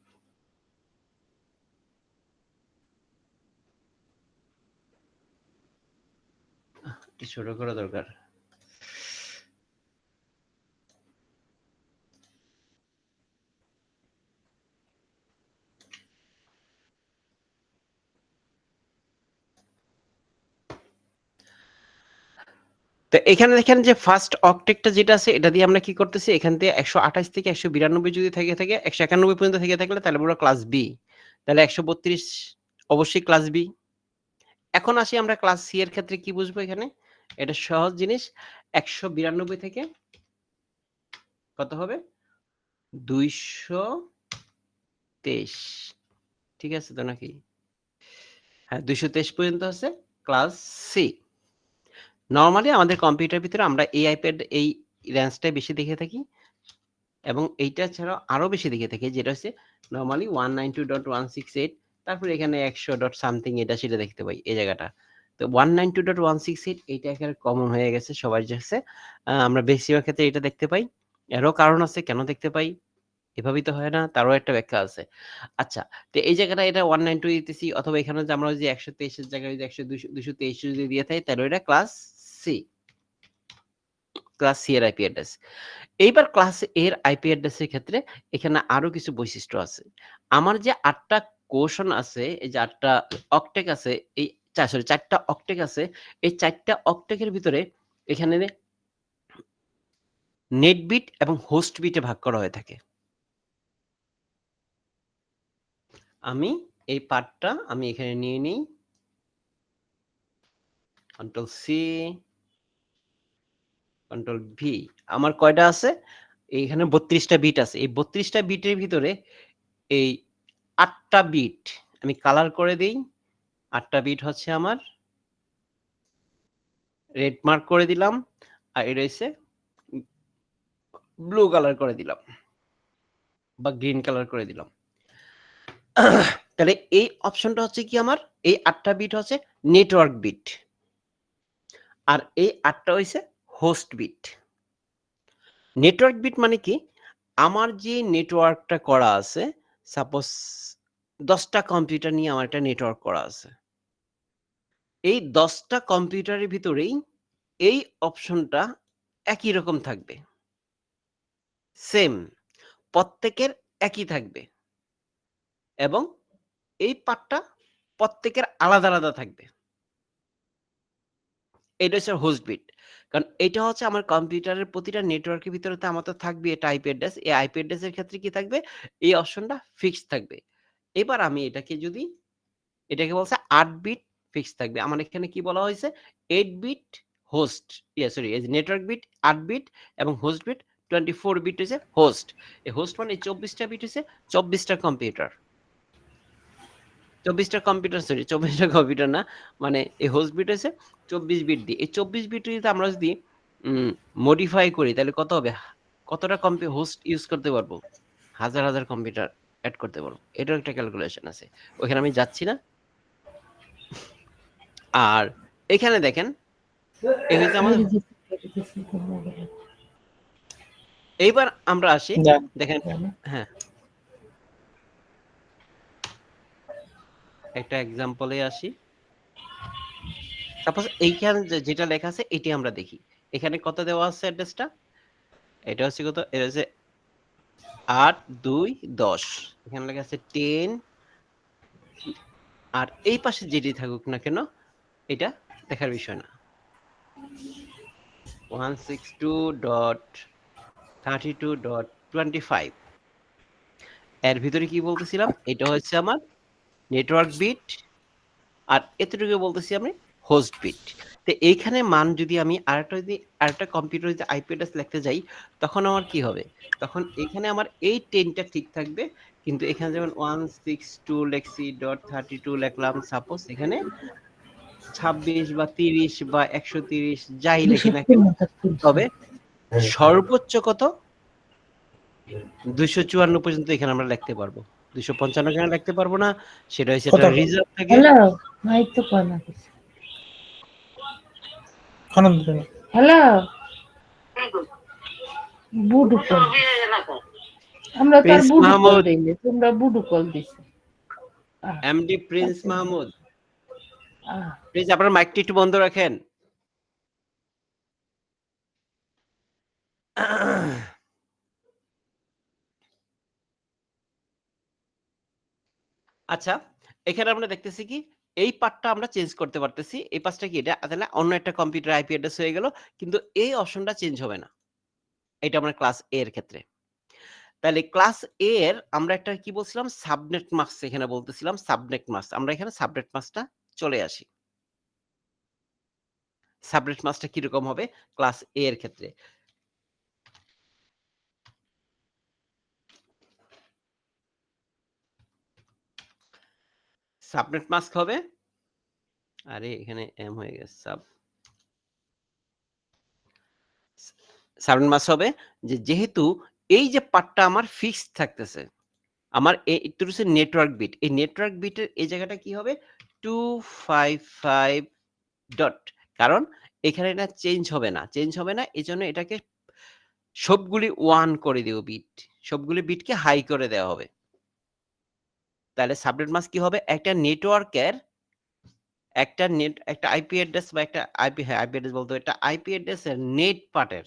একটু ছোট করা দরকার। তো এখানে দেখেন যে ফার্স্ট অক্টেটটা যেটা আছে এটা দিয়ে আমরা কি করতেছি? এখান থেকে ১২৮ থেকে ১৯২ যদি থেকে থাকে ১৯১ পর্যন্ত থেকে থাকলে তাহলে পুরো ক্লাস বি। তাহলে ১৩২ অবশ্যই ক্লাস বি। এখন আসি আমরা ক্লাস সি এর ক্ষেত্রে কি বুঝবো এখানে? এটা সহজ জিনিস। 192 থেকে কত হবে? 223 ঠিক আছে তো নাকি? হ্যাঁ, 223 পর্যন্ত হচ্ছে ক্লাস সি। নরমালি আমাদের কম্পিউটার ভিতরে আমরা এই আইপ্যাড এই রেঞ্জটাই বেশি দেখে থাকি এবং এইটা ছাড়াও আরো বেশি দেখে থাকি, যেটা হচ্ছে নরমালি 192.168, তারপরে এখানে 100 ডট সামথিং এটা সেটা দেখতে পাই এই জায়গাটা। তো 192.168 এইটা একেবারে কমন হয়ে গেছে সবার কাছে। আমরা বেশিরভাগ ক্ষেত্রে এটা দেখতে পাই। এরও কারণ আছে কেন দেখতে পাই, এভাবেই তো হয় না, তারও একটা ব্যাখ্যা আছে। আচ্ছা, তো এই জায়গাটা এটা 192 দিতেছি, অথবা এখানে যে আমরা যে 123 এর জায়গায় যদি 100 223 যদি দিয়ে থাকি, তাহলে এটা ক্লাস সি, ক্লাস সি এর আইপি অ্যাড্রেস। এইবার ক্লাস এর আইপি অ্যাড্রেস এর ক্ষেত্রে এখানে আরো কিছু বৈশিষ্ট্য আছে। আমার যে 8টা কোষণ আছে, এই যে 8টা অক্টেক আছে, এই সরি 4টা অক্টেক আছে, এই 4টা অক্টেকের ভিতরে এখানে নেট বিট এবং হোস্ট বিটে ভাগ করা হয়ে থাকে। আমি এই পার্টটা আমি এখানে নিয়ে নিই, কন্ট্রোল সি, কন্ট্রোল ভি। আমার কয়টা আছে? এইখানে 32টা বিট আছে। এই 32টা বিটের ভিতরে এই 8টা বিট আমি কালার করে দেই। 8টা বিট হচ্ছে আমার রেড মার্ক করে দিলাম, আর এটা হচ্ছে ব্লু কালার করে দিলাম বা গ্রিন কালার করে দিলাম। তাহলে এই অপশনটা হচ্ছে কি, আমার এই 8টা বিট হচ্ছে নেটওয়ার্ক বিট, আর এই 8টা হচ্ছে হোস্ট বিট। নেটওয়ার্ক বিট মানে কি, আমার যে নেটওয়ার্কটা করা আছে, সাপোজ 10টা কম্পিউটার নিয়ে আমার একটা নেটওয়ার্ক করা আছে, এই 10টা কম্পিউটারের ভিতরেই এই অপশনটা একই রকম থাকবে, সেম, প্রত্যেকের একই থাকবে, এবং এই পার্টটা প্রত্যেকের আলাদা আলাদা থাকবে। এটা হচ্ছে হোস্ট বিট, কারণ এটা হচ্ছে আমার কম্পিউটারের প্রতিটা নেটওয়ার্কের ভিতরে তো আমার তো থাকবে এটা আইপি অ্যাড্রেস। এই আইপি অ্যাড্রেসের ক্ষেত্রে কি থাকবে, এই অপশনটা ফিক্সড থাকবে। এবার আমি এটাকে যদি, এটাকে বলছে 8 বিট ফিক্স থাকবে, আমার এখানে কি বলা হয়েছে 8 bit host, sorry network bit 8 bit এবং হোস্ট বিট 24 বিট হচ্ছে হোস্ট। এই হোস্ট মানে 24টা বিট হচ্ছে 24টা কম্পিউটার, 24টা কম্পিউটার, সরি 24টা কম্পিউটার না, মানে এই হোস্ট বিট হচ্ছে 24 বিট দিয়ে। এই 24 বিট যদি আমরা যদি মডিফাই করি, তাহলে কত হবে, কতটা হোস্ট ইউজ করতে পারবো, হাজার হাজার কম্পিউটার অ্যাড করতে পারবো। এটাও একটা ক্যালকুলেশন আছে, ওখানে আমি যাচ্ছি না। আর এখানে দেখেন, এই হচ্ছে আমাদের। এইবার আমরা আসি, দেখেন, হ্যাঁ একটা এক্সাম্পলে আসি। সাপোজ এইখানে যেটা লেখা আছে এটি আমরা দেখি, এখানে কত দেওয়া আছে অ্যাড্রেসটা, এটা হচ্ছে কত, এটা হচ্ছে 8 2 10, এখানে লেখা আছে 10, আর এই পাশে যেটি থাকুক না কেন এটা দেখার বিষয় না, 162.32.25। এর ভিতরে কি বলতেছিলাম, এটা হচ্ছে আমার নেটওয়ার্ক বিট, আর এতটুকু বলতেছি আমি হোস্ট বিট। তো এইখানে মান যদি আমি আরেকটা কম্পিউটার যদি আইপি অ্যাড্রেস লিখতে যাই, তখন আমার কি হবে, তখন এখানে আমার এই 10টা ঠিক থাকবে, কিন্তু এখানে যেমন 162 লেখছি .32 লিখলাম, সাপোজ এখানে 26 বা 30 বা 130 যাই লিখি না কেন, তবে সর্বোচ্চ কত 254 পর্যন্ত এখানে আমরা লিখতে পারবো, 255 কেন লিখতে পারবো না, সেটা হচ্ছে একটা রিজার্ভ থাকে। হ্যালো মাইক তো কয় না কিছু। হ্যালো বুডু কল, আমরা তার প্রিন্স বুডু কল মাহমুদ, দিইনি, তোমরা বুডু কল দিছো। এমডি প্রিন্স মাহমুদ, প্লিজ আপনার মাইকটি একটু বন্ধ রাখেন। আচ্ছা, এখানে আমরা দেখতেছি কি এই পার্টটা আমরা চেঞ্জ করতে পারতেছি, এই পাশটা কি এটা তাহলে অন্য একটা কম্পিউটার আইপি অ্যাড্রেস হয়ে গেল, কিন্তু এই অপশনটা চেঞ্জ হবে না, এটা আমরা ক্লাস এ এর ক্ষেত্রে। তাহলে ক্লাস এ এর আমরা একটা কি বলছিলাম, সাবনেট মাস্ক, এখানে বলতেছিলাম সাবনেট মাস্ক, আমরা এখানে সাবনেট মাস্কটা চলে আসি। সাবনেট মাস্কটা কিরকম হবে ক্লাস এ এর ক্ষেত্রে। সাবনেট মাস্ক হবে, আরে এখানে এম হয়ে গেছে, সাবনেট মাস্ক হবে যে যেহেতু এই যে পার্টটা আমার ফিক্সড থাকতেছে, আমার একটু হচ্ছে নেটওয়ার্ক বিট, এই নেটওয়ার্ক বিটের এই জায়গাটা কি হবে 255 ডট, কারণ এখানে এটা চেঞ্জ হবে না, এই জন্য এটাকে সবগুলি 1 করে দেব বিট, সবগুলি বিটকে হাই করে দেওয়া হবে। তাহলে সাবনেট মাস্ক কি হবে, একটা নেটওয়ার্কের একটা আইপি অ্যাড্রেস বা একটা আইপি, হ্যাঁ আইপি অ্যাড্রেস বলতে একটা আইপি অ্যাড্রেসের নেট পার্টের,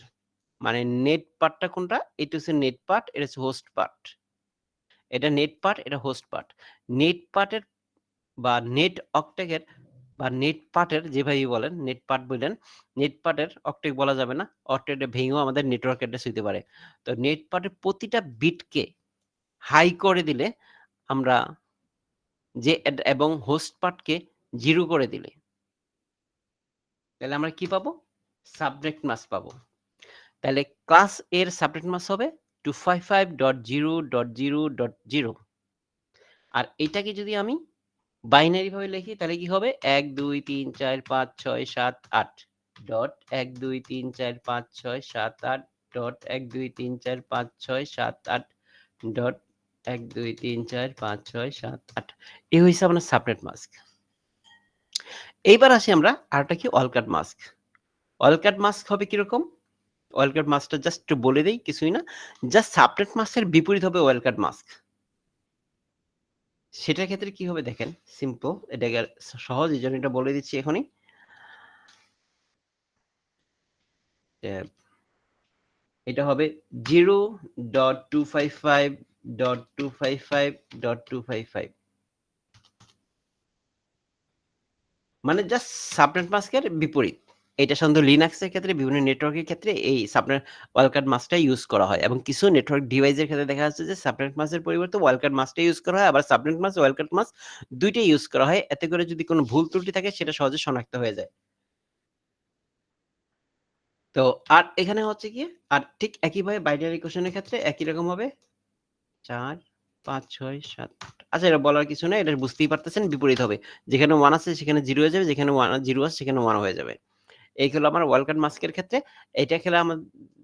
মানে নেট পার্টটা কোনটা, এটা হচ্ছে নেট পার্ট, এটা হচ্ছে হোস্ট পার্ট, এটা নেট পার্ট, এটা হোস্ট পার্ট। নেট পার্টের বা নেট অক্টেকের বা নেট পার্টের যেভাবেই বলেন, নেট পার্ট বললেন, নেট পার্টের অক্টেক বলা যাবে না, অক্টেটে ভেঙেও আমাদের নেটওয়ার্ক অ্যাড্রেস হইতে পারে। তো নেট পার্টের প্রতিটা বিটকে হাই করে দিলে আমরা যে এবং হোস্ট পার্টকে 0 করে দিলে তাহলে আমরা কি পাবো, সাবনেট মাস্ক পাবো। তাহলে ক্লাস এর সাবনেট মাস্ক হবে 255.0.0.0, আর এটাকে যদি আমি বাইনারি ভাবে লিখি তাহলে কি হবে 1 2 3 4 5 6 7 8 ডট 1 2 3 4 5 6 7 8 ডট 1 2 3 4 5 6 7 8 ডট 1 2 3 4 5 6 7 8। এই হইছে আপনার সাবনেট মাস্ক। এইবার আসি আমরা আরেকটা কি ওয়ালকাট মাস্ক। ওয়ালকাট মাস্ক হবে কিরকম, ওয়ালকাট মাস্কটা জাস্ট একটু বলে দেই, কিছুই না, জাস্ট সাবনেট মাস্কের বিপরীত হবে ওয়ালকাট মাস্ক। সেটার ক্ষেত্রে কি হবে দেখেন, সিম্পল, এটাকে সহজ, এই জন্য এটা বলে দিচ্ছি এখনই। এটা হবে 0.255.255.255, মানে জাস্ট সাবনেট মাস্কের বিপরীত। এটা সাধারণত লিনাক্সের ক্ষেত্রে বিভিন্ন নেটওয়ার্কের ক্ষেত্রে এই সাবনেট ওয়ালকাট মাস্কটা ইউজ করা হয়, এবং কিছু নেটওয়ার্ক ডিভাইসের ক্ষেত্রে দেখা যাচ্ছে যে সাবনেট মাস্কের পরিবর্তে ওয়ালকাট মাস্কটা ইউজ করা হয়, আবার সাবনেট মাস্ক ওয়ালকাট মাস্ক দুইটাই ইউজ করা হয়, এতে করে যদি কোনো ভুল ত্রুটি থাকে সেটা সহজে শনাক্ত হয়ে যায়। তো আর এখানে হচ্ছে কি, আর ঠিক একইভাবে বাইনারি কোশ্চেনের ক্ষেত্রে একই রকম হবে 4 5 6 7 8। আচ্ছা, এটা বলার কিছু নাই, এটা বুঝতেই পারতেছেন, বিপরীত হবে, যেখানে 1 আছে সেখানে 0 হয়ে যাবে, যেখানে 0 আছে সেখানে 1 হয়ে যাবে। এই হলো আমার ওয়ালকাট মাস্কের ক্ষেত্রে। এটা খেলে আমরা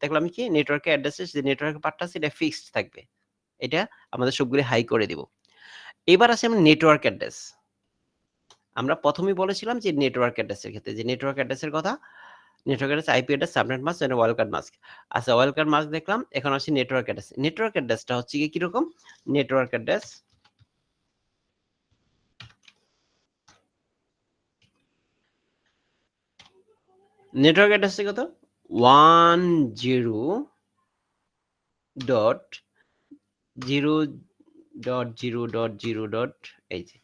দেখলাম কি নেটওয়ার্কের অ্যাড্রেসে যে নেটওয়ার্কের পার্টটা আছে এটা ফিক্সড থাকবে, এটা আমাদের সবগুলো হাই করে দিব। এবার আসি আমরা নেটওয়ার্ক অ্যাড্রেস। আমরা প্রথমেই বলেছিলাম যে নেটওয়ার্ক অ্যাড্রেসের ক্ষেত্রে, যে নেটওয়ার্ক অ্যাড্রেসের কথা, network address, IP address, subnet mask and wildcard mask. আচ্ছা, ওয়ালকাট মাস্ক দেখলাম, এখন আসি নেটওয়ার্ক অ্যাড্রেস। নেটওয়ার্ক অ্যাড্রেসটা হচ্ছে কি রকম, নেটওয়ার্ক অ্যাড্রেস নেটওয়ার্ক অ্যাড্রেসটা কত 10.0.0.0. এই যে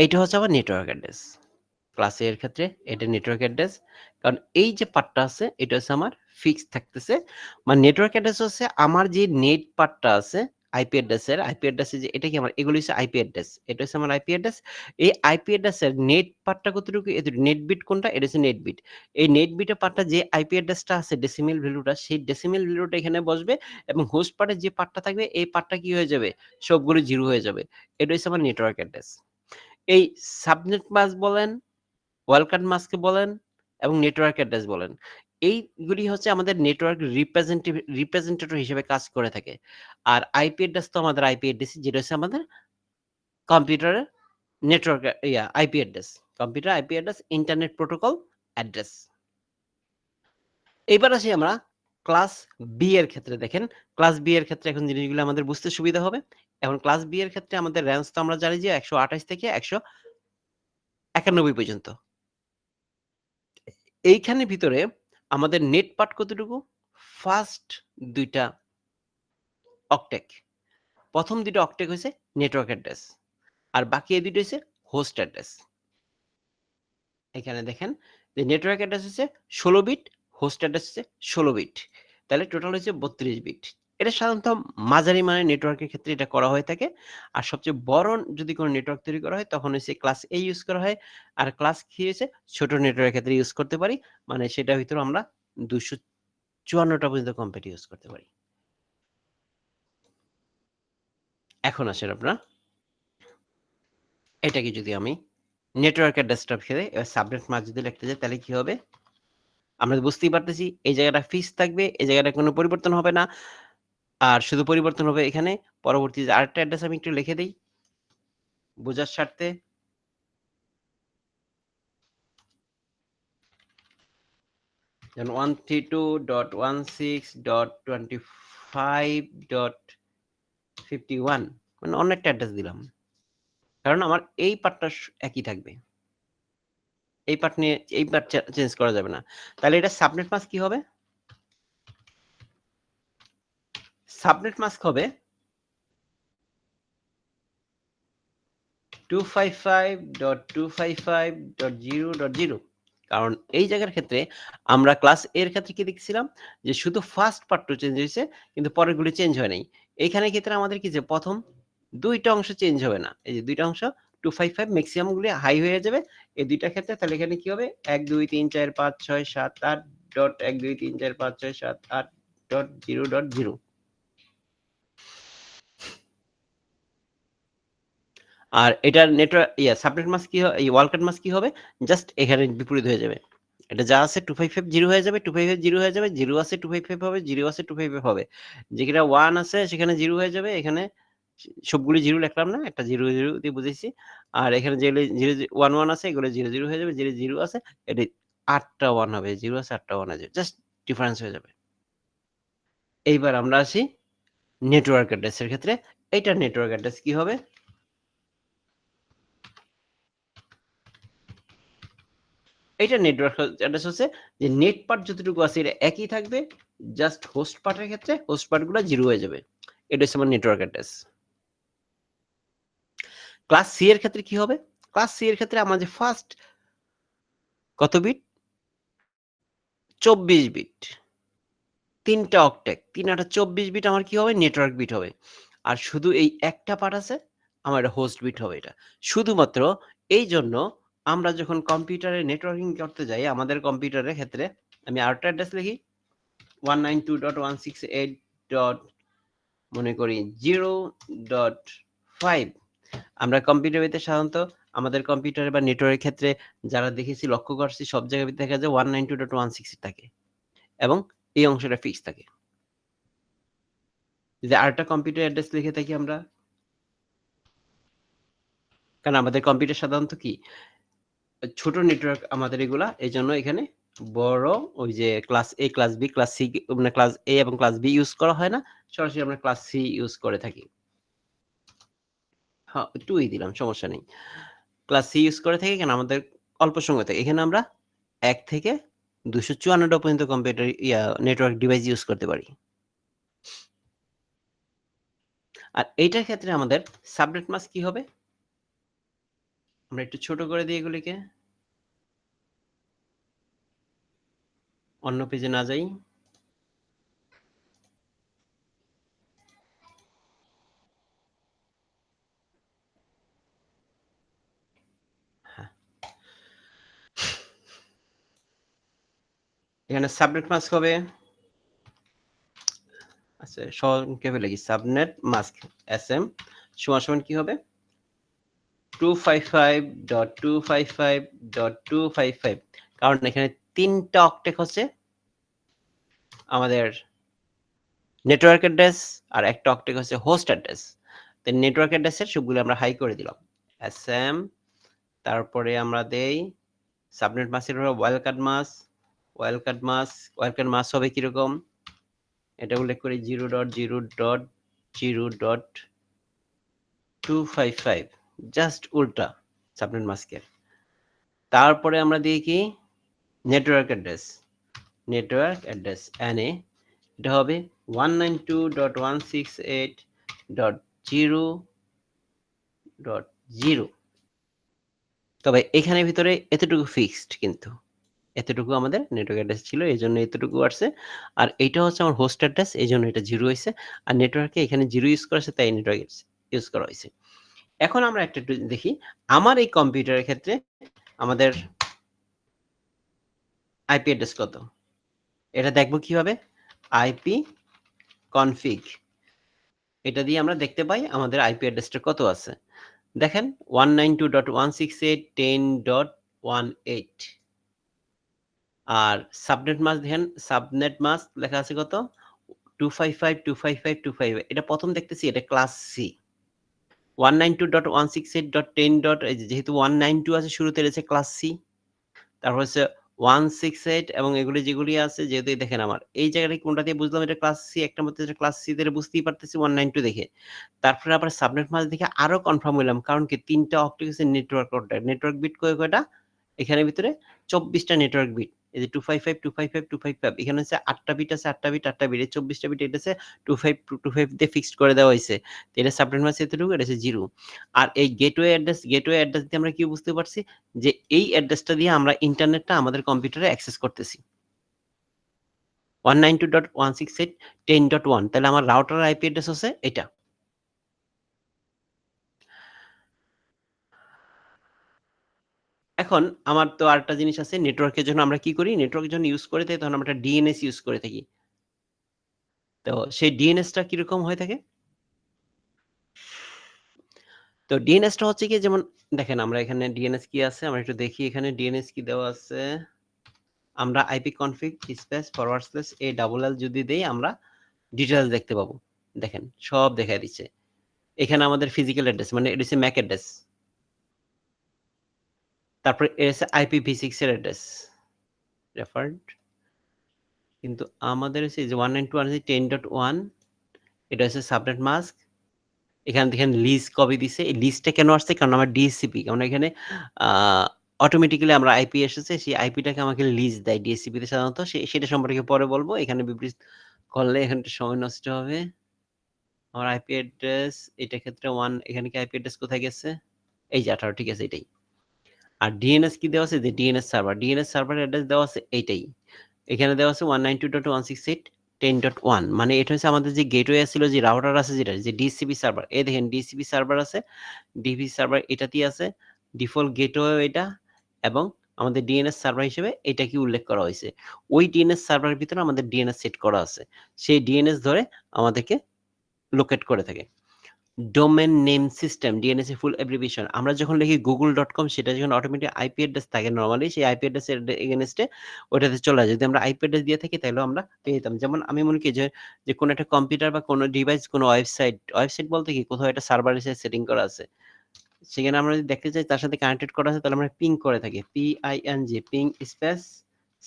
এইটা হচ্ছে আমার নেটওয়ার্ক অ্যাড্রেস। ক্লাস এর ক্ষেত্রে এটা নেটওয়ার্ক অ্যাড্রেস, কারণ এই যে পার্টটা আছে এটা হচ্ছে আমার ফিক্সড থাকতেছে। মানে নেটওয়ার্ক অ্যাড্রেস হচ্ছে আমার যে নেট পার্টটা আছে আইপি অ্যাড্রেসে যে এটা কি আমার, এগুলো হচ্ছে আইপি অ্যাড্রেস, এটা হচ্ছে আমার আইপি অ্যাড্রেস। এই আইপি অ্যাড্রেসের নেট পার্টটা কতটুকু, নেট বিট কোনটা, এটা হচ্ছে নেট বিট। এই নেট বিটের পার্টটা যে আইপি অ্যাড্রেসটা আছে ডেসিমেল ভ্যালুটা, সেই ডেসিমেল ভ্যালুটা এখানে বসবে, এবং হোস্ট পার্টের যে পার্টটা থাকবে এই পার্টটা কি হয়ে যাবে, সবগুলো 0 হয়ে যাবে। এটা হচ্ছে আমার নেটওয়ার্ক অ্যাড্রেস। এই সাবনেট মাস্ক বলেন, ওয়ালকাট মাস্ক বলেন এবং নেটওয়ার্ক অ্যাড্রেস বলেন, এইগুলি হচ্ছে আমাদের নেটওয়ার্ক রিপ্রেজেন্টেটর হিসেবে কাজ করে থাকে। আর আইপি অ্যাড্রেস তো আমাদের আইপি অ্যাড্রেস, যেটা হচ্ছে আমাদের কম্পিউটারের network IP address, computer IP address, internet protocol address. এবার আসি আমরা ক্লাস বি এর ক্ষেত্রে। দেখেন ক্লাস বি এর ক্ষেত্রে এখন জিনিসগুলো আমাদের বুঝতে সুবিধা হবে। এখন ক্লাস বি এর ক্ষেত্রে আমাদের রেঞ্জ তো আমরা জানি যে 128 থেকে 191 পর্যন্ত। এইখানে ভিতরে আমাদের নেট পার্ট কতটুকু, ফার্স্ট দুইটা অক্টেক, প্রথম দুইটা অক্টেক হয়েছে নেটওয়ার্ক অ্যাড্রেস, আর বাকি এই দুটো হচ্ছে হোস্ট অ্যাড্রেস। এখানে দেখেন যে নেটওয়ার্ক অ্যাড্রেস হচ্ছে 16 বিট, হোস্ট অ্যাড্রেস হচ্ছে 16 বিট, তাহলে টোটাল হচ্ছে 32 বিট। এটা সাধারণত মাঝারি মানের নেটওয়ার্কের ক্ষেত্রে এটা করা হয়ে থাকে। আর সবচেয়ে বড় যদি কোনো নেটওয়ার্ক তৈরি করা হয় তখন হচ্ছে ক্লাস A ইউজ করা হয়। আর ক্লাস কি হচ্ছে ছোট নেটওয়ার্কের ক্ষেত্রে ইউজ করতে পারি। মানে সেটার ভিতরে আমরা 254 টা পর্যন্ত কম্পিউটার ইউজ করতে পারি। এখন আসেন আপনারা এটাকে যদি আমি নেটওয়ার্ক অ্যাড্রেসটা লিখে দেই, এবার সাবনেট মাস্ক যদি লিখতে যাই তাহলে কি হবে? আমরা বুঝতেই পারতেছি এই জায়গাটা ফিক্স থাকবে, এই জায়গাটা কোনো পরিবর্তন হবে না। আর শুধু পরিবর্তন হবে এখানে পরবর্তীতে আরেকটা অ্যাড্রেস আমি একটু লিখে দেই বোঝার স্বার্থে। যেমন 132.16.25.51 মানে অন্য একটা অ্যাড্রেস দিলাম। কারণ আমার এই পার্টটা একই থাকবে। এই পার্ট নিয়ে এই পার্ট চেঞ্জ করা যাবে না। তাহলে এটা সাবনেট মাস্ক কি হবে? সাবনেট মাস্ক হবে 255.255.0.0 কারণ এই জায়গার ক্ষেত্রে আমরা ক্লাস এর ক্ষেত্রে কি দেখছিলাম যে শুধু ফার্স্ট পার্টটা চেঞ্জ হয়েছে কিন্তু পরেরগুলি চেঞ্জ হয় নাই। এইখানে ক্ষেত্রে আমাদের কি যে প্রথম দুইটা অংশ চেঞ্জ হবে না। এই যে দুইটা অংশ 255 ম্যাক্সিমাম গুলি হাই হয়ে যাবে এই দুইটা ক্ষেত্রে। তাহলে এখানে কি হবে 1 2 3 4 5 6 7 8 ডট 1 2 3 4 5 6 7 8 ডট 0.0 আর এটার নেটওয়ার্ক সাবনেট মাস্ক কি হবে, এই ওয়ালকাট মাস্ক কি হবে জাস্ট এখানে বিপরীত হয়ে যাবে। এটা যা আছে 255 0 হয়ে যাবে, 255 0 হয়ে যাবে, 0 আছে 255 হবে, 0 আছে 255 হবে। যেখানে 1 আছে সেখানে 0 হয়ে যাবে, এখানে সবগুলি 0 লিখলাম না, একটা 0 0 দিয়ে বুঝাইছি। আর এখানে যেগুলো 0 1 1 আছে এগুলো 0 0 হয়ে যাবে, যেগুলো 0 আছে এটা 8টা 1 হবে, 0 আছে 8টা 1 আছে, জাস্ট ডিফারেন্স হয়ে যাবে। এইবার আমরা আসি নেটওয়ার্ক অ্যাড্রেসের ক্ষেত্রে। এইটা নেটওয়ার্ক অ্যাড্রেস কি হবে? এইটা নেটওয়ার্ক অ্যাড্রেস হচ্ছে যে নেট পার্ট যতটুকু আছে এটা একই থাকবে, জাস্ট হোস্ট পার্টের ক্ষেত্রে হোস্ট পার্টগুলো 0 হয়ে যাবে। এটা হচ্ছে আমার নেটওয়ার্ক অ্যাড্রেস। ক্লাস সি এর ক্ষেত্রে কি হবে? ক্লাস সি এর ক্ষেত্রে আমাদের ফার্স্ট কত বিট? 24 বিট। 3টা অক্টেট, 3 8 24 বিট আমার কি হবে? নেটওয়ার্ক বিট হবে। আর শুধু এই একটা পার্ট আছে আমার এটা হোস্ট বিট হবে এটা। শুধুমাত্র এই জন্য আমরা যখন কম্পিউটারে নেটওয়ার্কিং করতে যাই আমাদের কম্পিউটারের ক্ষেত্রে আমি আরেকটা অ্যাড্রেস লিখি 192.168. মনে করি 0.5 আমরা কম্পিউটার ভিতরে সাধারণত আমাদের কম্পিউটারে বা নেটওয়ার্কের ক্ষেত্রে যারা দেখেছি লক্ষ্য করছি সব জায়গায় দেখা যায় 192.168 থাকে এবং এই অংশটা ফিক্স থাকে। যদি আরেকটা কম্পিউটার অ্যাড্রেস লিখে থাকি আমরা, কারণ আমাদের কম্পিউটার সাধারণত কি ছোট নেটওয়ার্ক আমাদের এগুলা, এই জন্য এখানে বড় ওই যে class A class B class C মানে ক্লাস এ এবং ক্লাস বি ইউজ করা হয় না, সরাসরি আমরা ক্লাস সি ইউজ করে থাকি। হ্যাঁ 2 দিলাম সমস্যা নেই। ক্লাস সি ইউজ করে থাকি কেন আমাদের অল্প সময় থাকে। এখানে আমরা 1 থেকে 254 পর্যন্ত কম্পিউটার নেটওয়ার্ক ডিভাইস ইউজ করতে পারি। আর এইটার ক্ষেত্রে আমাদের সাবনেট মাস্ক কি হবে? আমরা একটু ছোট করে দিই এগুলিকে, অন্য পেজে না যাই। হ্যাঁ এখানে সাবনেট মাস্ক হবে, আচ্ছা সংক্ষেপে লিখি সাবনেট মাস্ক এসএম সমান কি হবে 255.255.255 কারণ এখানে 3টা অক্টেট হচ্ছে আমাদের নেটওয়ার্ক অ্যাড্রেস আর একটা অক্টেট হচ্ছে হোস্ট অ্যাড্রেস। তো নেটওয়ার্ক অ্যাড্রেসের সবগুলো আমরা হাই করে দিলাম এসএম, তারপরে আমরা দেই সাবনেট মাস্কের হলো ওয়াইল্ডকার্ড মাস্ক হবে কিরকম এটা উল্লেখ করি 0.0.0.255 জাস্ট উল্টা সাবনেট মাস্কের। তারপরে আমরা দিই কি নেটওয়ার্ক অ্যাড্রেস এনএ, এটা হবে 192.168.0.0 তবে এখানে ভিতরে এতটুকু ফিক্সড কিন্তু এতটুকু আমাদের নেটওয়ার্ক অ্যাড্রেস ছিল, এইজন্য এতটুকু আসছে। আর এইটা হচ্ছে আমার হোস্ট অ্যাড্রেস, এইজন্য এটা 0 হইছে। আর নেটওয়ার্কে এখানে 0 ইউজ করা হয়েছে, তাই নেটওয়ার্ক ইউজ করা হয়েছে। এখন আমরা একটা একটু দেখি, আমার এই কম্পিউটারের ক্ষেত্রে আমাদের আইপি অ্যাড্রেস কত? এটা দেখবো কিভাবে? IP config. এটা দিয়ে আমরা দেখতে পাই আমাদের আইপি অ্যাড্রেসটা কত আছে। দেখেন 192.168.10.18 আর সাবনেট মাস্ক দেখেন, সাবনেট মাস্ক লেখা আছে কত? 255.255.255। এটা প্রথম দেখতেছি, এটা ক্লাস সি। 192.168.10. যেহেতু 192 আছে শুরুতে, রয়েছে ক্লাস সি। তারপর হচ্ছে 168 এবং এগুলি যেগুলি আছে, যেহেতু দেখেন আমার এই জায়গাটা কোনটা দিয়ে বুঝলাম এটা ক্লাস সি, একটা মধ্যে ক্লাস সি দিয়ে বুঝতেই পারতেছি 192 দেখে। তারপরে আবার সাবনেট মাস্ক দেখে আরো কনফার্ম হইলাম, কারণ কি 3টা অপটিক আছে নেটওয়ার্ক কন্ট্যাক্ট। নেটওয়ার্ক বিট কয়টা? এখানের ভিতরে 24টা নেটওয়ার্ক বিট। এই যে 255 255 255, এখানে হচ্ছে 8টা বিট আছে, 8টা বিট 8টা বিট, এই 24টা বিট এটা আছে 25 দিয়ে ফিক্সড করে দেওয়া হয়েছে। তো এটা সাবনেট মাস্ক এতটুকু, এটা হচ্ছে 0। আর এই গেটওয়ে অ্যাড্রেস দিয়ে আমরা কি বুঝতে পারছি যে এই অ্যাড্রেসটা দিয়ে আমরা ইন্টারনেটটা আমাদের কম্পিউটারে অ্যাক্সেস করতেছি। 192.168.10.1, তাহলে আমার রাউটার আইপি অ্যাড্রেস হচ্ছে এটা। এখন আমার তো আরেকটা জিনিস আছে, নেটওয়ার্কের জন্য আমরা কি করি? নেটওয়ার্কের জন্য ইউজ করে থাকি, তখন আমরা একটা ডিএনএস ইউজ করে থাকি। তো সেই ডিএনএসটা কিরকম হয়ে থাকে? তো ডিএনএসটা হচ্ছে কি, যেমন দেখেন আমরা এখানে ডিএনএস কি আছে, আমরা একটু দেখি এখানে ডিএনএস কি দেওয়া আছে। আমরা আইপি কনফিগ স্পেস /a যদি দেই, আমরা ডিটেইলস দেখতে পাবো। দেখেন সব দেখায় দিচ্ছে। এখানে আমাদের ফিজিক্যাল অ্যাড্রেস, মানে এটা হচ্ছে ম্যাক অ্যাড্রেস। তারপরে এর হচ্ছে IPv6 এর অ্যাড্রেস রেফার্ড। কিন্তু আমাদের হচ্ছে যে 192.168.10.1, এটা হচ্ছে সাবনেট মাস্ক। এখানে দেখেন লিজ কবে দিছে। এই লিজটা কেন আসছে? কারণ আমার ডিএসসিপি, কারণ এখানে অটোমেটিক্যালি আমরা আইপি এসেছে, সেই আইপিটাকে আমাকে লিজ দেয় ডিএসসিপি তে সাধারণত। সেটা সম্পর্কে পরে বলবো। এখানে বিবৃত করলে এখানে সময় নষ্ট হবে। আমার আইপি অ্যাড্রেস এটা ক্ষেত্রে 1, এখানে কি আইপি অ্যাড্রেস কোথায় গেছে? এই যে 18, ঠিক আছে এটাই। আর ডিএনএস কি দেওয়া আছে? যে ডিএনএস সার্ভার অ্যাড্রেস দেওয়া আছে এইটাই। এখানে দেওয়া আছে 192.168.10.1, মানে এটা হচ্ছে আমাদের যে গেটওয়ে ছিল, যে রাউটার আছে, যেটা যে ডিসিপি সার্ভার। এই দেখেন ডিসিপি সার্ভার আছে, ডিভি সার্ভার এটাতেই আছে, ডিফল্ট গেটওয়ে এটা, এবং আমাদের ডিএনএস সার্ভার হিসেবে এটা কি উল্লেখ করা হয়েছে। ওই ডিএনএস সার্ভারের ভিতরে আমাদের ডিএনএস সেট করা আছে, সেই ডিএনএস ধরে আমাদেরকে লোকেট করে থাকে। ডোমেন নেম সিস্টেম, ডিএনএস এর ফুল অ্যাব্রিভিয়েশন। আমরা যখন লিখি google.com, সেটা যখন অটোমেটিক আইপি অ্যাড্রেস থাকে নরমালি, সেই আইপি অ্যাড্রেসের এগেইনস্টে ওটাতে চলে যায়। যদি আমরা আইপি অ্যাড্রেস দিয়ে থাকি তাহলে আমরা পেয়ে যেতাম। যেমন আমি মনে করি যে কোনো একটা কম্পিউটার বা কোনো ডিভাইস, কোনো ওয়েবসাইট বলতে কি কোথাও একটা সার্ভার এসে সেটিং করা আছে। সেখানে আমরা যদি দেখতে চাই তার সাথে কানেক্টেড করা আছে, তাহলে আমরা পিং করে থাকি, PING, ping space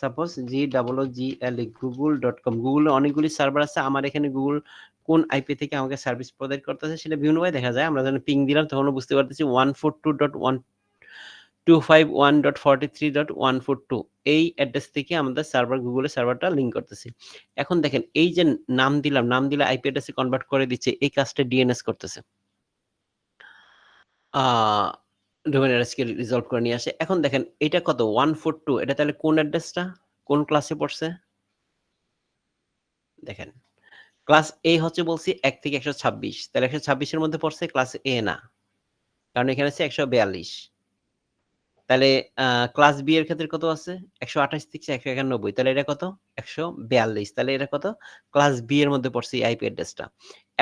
suppose GOOGLE, google.com। গুগলে অনেকগুলি সার্ভার আছে। আমার এখানে গুগল কোন আইপি থেকে আমাকে সার্ভিস প্রোভাইড করতেছে সেটা বিভিন্নভাবে দেখা যায়। আমরা যখন পিং দিলাম তখনও বুঝতে পারতেছি 142.125.143.142 এই অ্যাড্রেস থেকে আমাদের সার্ভার, গুগলের সার্ভারটা লিঙ্ক করতেছি। এখন দেখেন এই যে নাম দিলে আইপি অ্যাড্রেসে কনভার্ট করে দিচ্ছে, এই কাজটা ডিএনএস করতেছে। ডোমেন অ্যাড্রেসকে রিজলভ করে নিয়ে আসে। এখন দেখেন এটা কত? 142, এটা তাহলে কোন অ্যাড্রেসটা? কোন ক্লাসে পড়ছে? দেখেন ক্লাস A হচ্ছে বলছি 1 থেকে 126, তাহলে 126 এর মধ্যে পড়ছে ক্লাস A না, কারণ এখানে আছে 142। তাহলে ক্লাস B এর ক্ষেত্রে কত আছে? 128 থেকে 191, তাহলে এটা কত? 142, তাহলে এটা কত? ক্লাস B এর মধ্যে পড়ছে এই আইপি অ্যাড্রেসটা।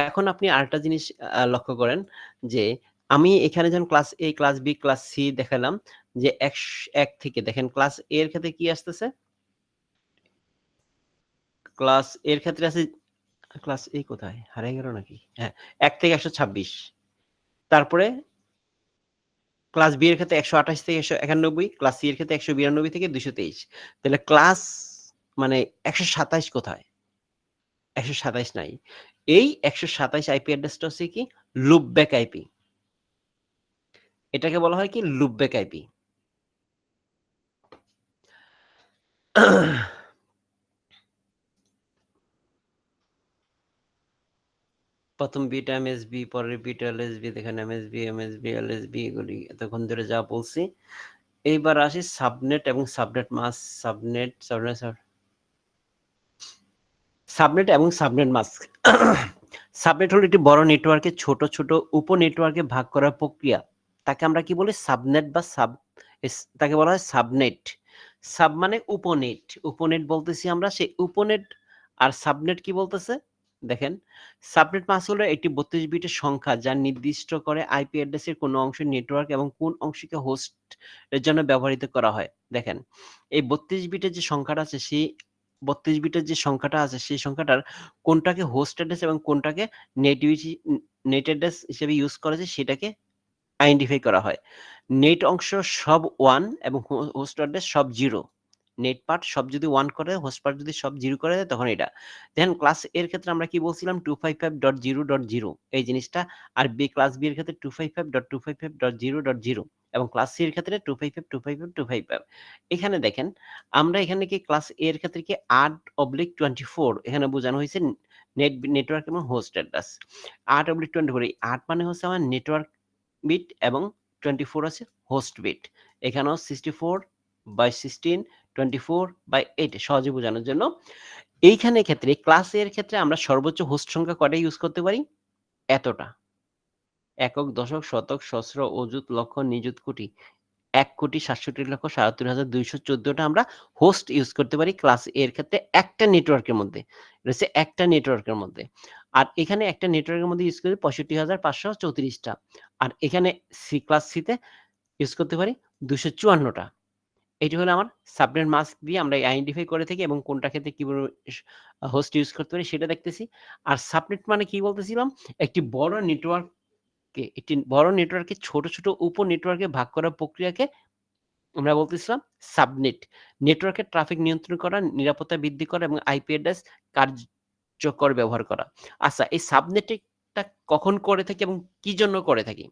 এখন আপনি আরেকটা জিনিস লক্ষ্য করেন যে আমি এখানে যখন class A, class B, class C দেখালাম, যে 1 থেকে দেখেন ক্লাস A এর ক্ষেত্রে কি আসতেছে? ক্লাস A এর ক্ষেত্রে আছে, ক্লাস A কোথায়? হারিয়ে গেল নাকি? হ্যাঁ, 1 থেকে 126। তারপরে ক্লাস B এর ক্ষেত্রে 128 থেকে 191, ক্লাস C এর ক্ষেত্রে 192 থেকে 223। তাহলে ক্লাস মানে 127 কোথায়? 127 নাই। এই 127 আইপি অ্যাড্রেসটা হচ্ছে কি? Loopback IP. এটাকে বলা হয় কি? Loopback IP. প্রথম বিটা এমএসবি, পরের বিটা এলএসবি, দেখেন এমএসবি, LSB এগুলি এতক্ষণ ধরে যা বলছি, এইবার আসি সাবনেট এবং সাবনেট মাস্ক। সাবনেট এবং সাবনেট মাস্ক। সাবনেট হলো একটি বড় নেটওয়ার্কে ছোট ছোট উপ নেটওয়ার্কে ভাগ করার প্রক্রিয়া। তাকে আমরা কি বলি? সাবনেট বা তাকে বলা হয় সাবনেট। সাব মানে উপনেট। উপনেট বলতেছি আমরা, সেই উপনেট আর সাবনেট কি বলতেছে দেখেন। সাবনেট মাস্ক হলো একটি 32 বিটের সংখ্যা যা নির্দিষ্ট করে আইপি অ্যাড্রেসের কোন অংশ নেটওয়ার্ক এবং কোন অংশকে হোস্ট এর জন্য ব্যবহৃত করা হয়। দেখেন, এই 32 বিটের যে সংখ্যাটা আছে সেই 32 বিটের যে সংখ্যাটা আছে সেই সংখ্যাটার কোনটাকে হোস্ট অ্যাড্রেস এবং কোনটাকে নেট অ্যাড্রেস হিসেবে ইউজ করা যায় সেটাকে আইডেন্টিফাই করা হয়। নেট অংশ সব 1 এবং হোস্ট অ্যাড্রেস সব 0। নেট পার্ট সব যদি 1 করে, হোস্ট পার্ট যদি সব 0 করে দেয় তখন এটা। দেখেন ক্লাস A এর ক্ষেত্রে আমরা কি বলছিলাম? 255.0.0 এই জিনিসটা। আর ক্লাস B এর ক্ষেত্রে 255.255.0.0 এবং ক্লাস C এর ক্ষেত্রে 255.255.255। এখানে দেখেন আমরা এখানে কি ক্লাস A এর ক্ষেত্রে কি 8/24 এখানে বোঝানো হয়েছে নেটওয়ার্ক এবং হোস্ট অ্যাড্রেস। 8/24 এই 8 মানে হচ্ছে আমার নেটওয়ার্ক বিট এবং 24 আছে হোস্ট বিট। এখানেও 64/16 24/8 সহজে বোঝানোর জন্য। এইখানে ক্ষেত্রে ক্লাস A এর ক্ষেত্রে আমরা সর্বোচ্চ হোস্ট সংখ্যা কয়টা ইউজ করতে পারি? এতটা। একক, দশক, শতক, সহস্র, অযুত, লক্ষ, নিযুত, কোটি। 1,67,77,214টা আমরা হোস্ট ইউজ করতে পারি ক্লাস A এর ক্ষেত্রে একটা নেটওয়ার্কের মধ্যে। এটা হচ্ছে একটা নেটওয়ার্কের মধ্যে। আর এখানে একটা নেটওয়ার্কের মধ্যে ইউজ করি 65,534টা। আর এখানে ক্লাস C তে ইউজ করতে পারি 254টা। এটি হলো আমার সাবনেট মাস্ক দিয়ে আমরা আইডেন্টিফাই করে থাকি এবং কোনটা ক্ষেত্রে কিভাবে হোস্ট ইউজ করতে পারি সেটা দেখতেছি। আর সাবনেট মানে কি বলতেছিলাম? একটি বড় নেটওয়ার্কে ছোট ছোট উপ নেটওয়ার্কে ভাগ করার প্রক্রিয়াকে আমরা বলতেছিলাম সাবনেট। নেটওয়ার্কের ট্রাফিক নিয়ন্ত্রণ করা, নিরাপত্তা বৃদ্ধি করা এবং আইপি অ্যাড্রেস কার্যকর ব্যবহার করা। আচ্ছা, এই সাবনেটটা কখন করে থাকি এবং কি জন্য করে থাকি?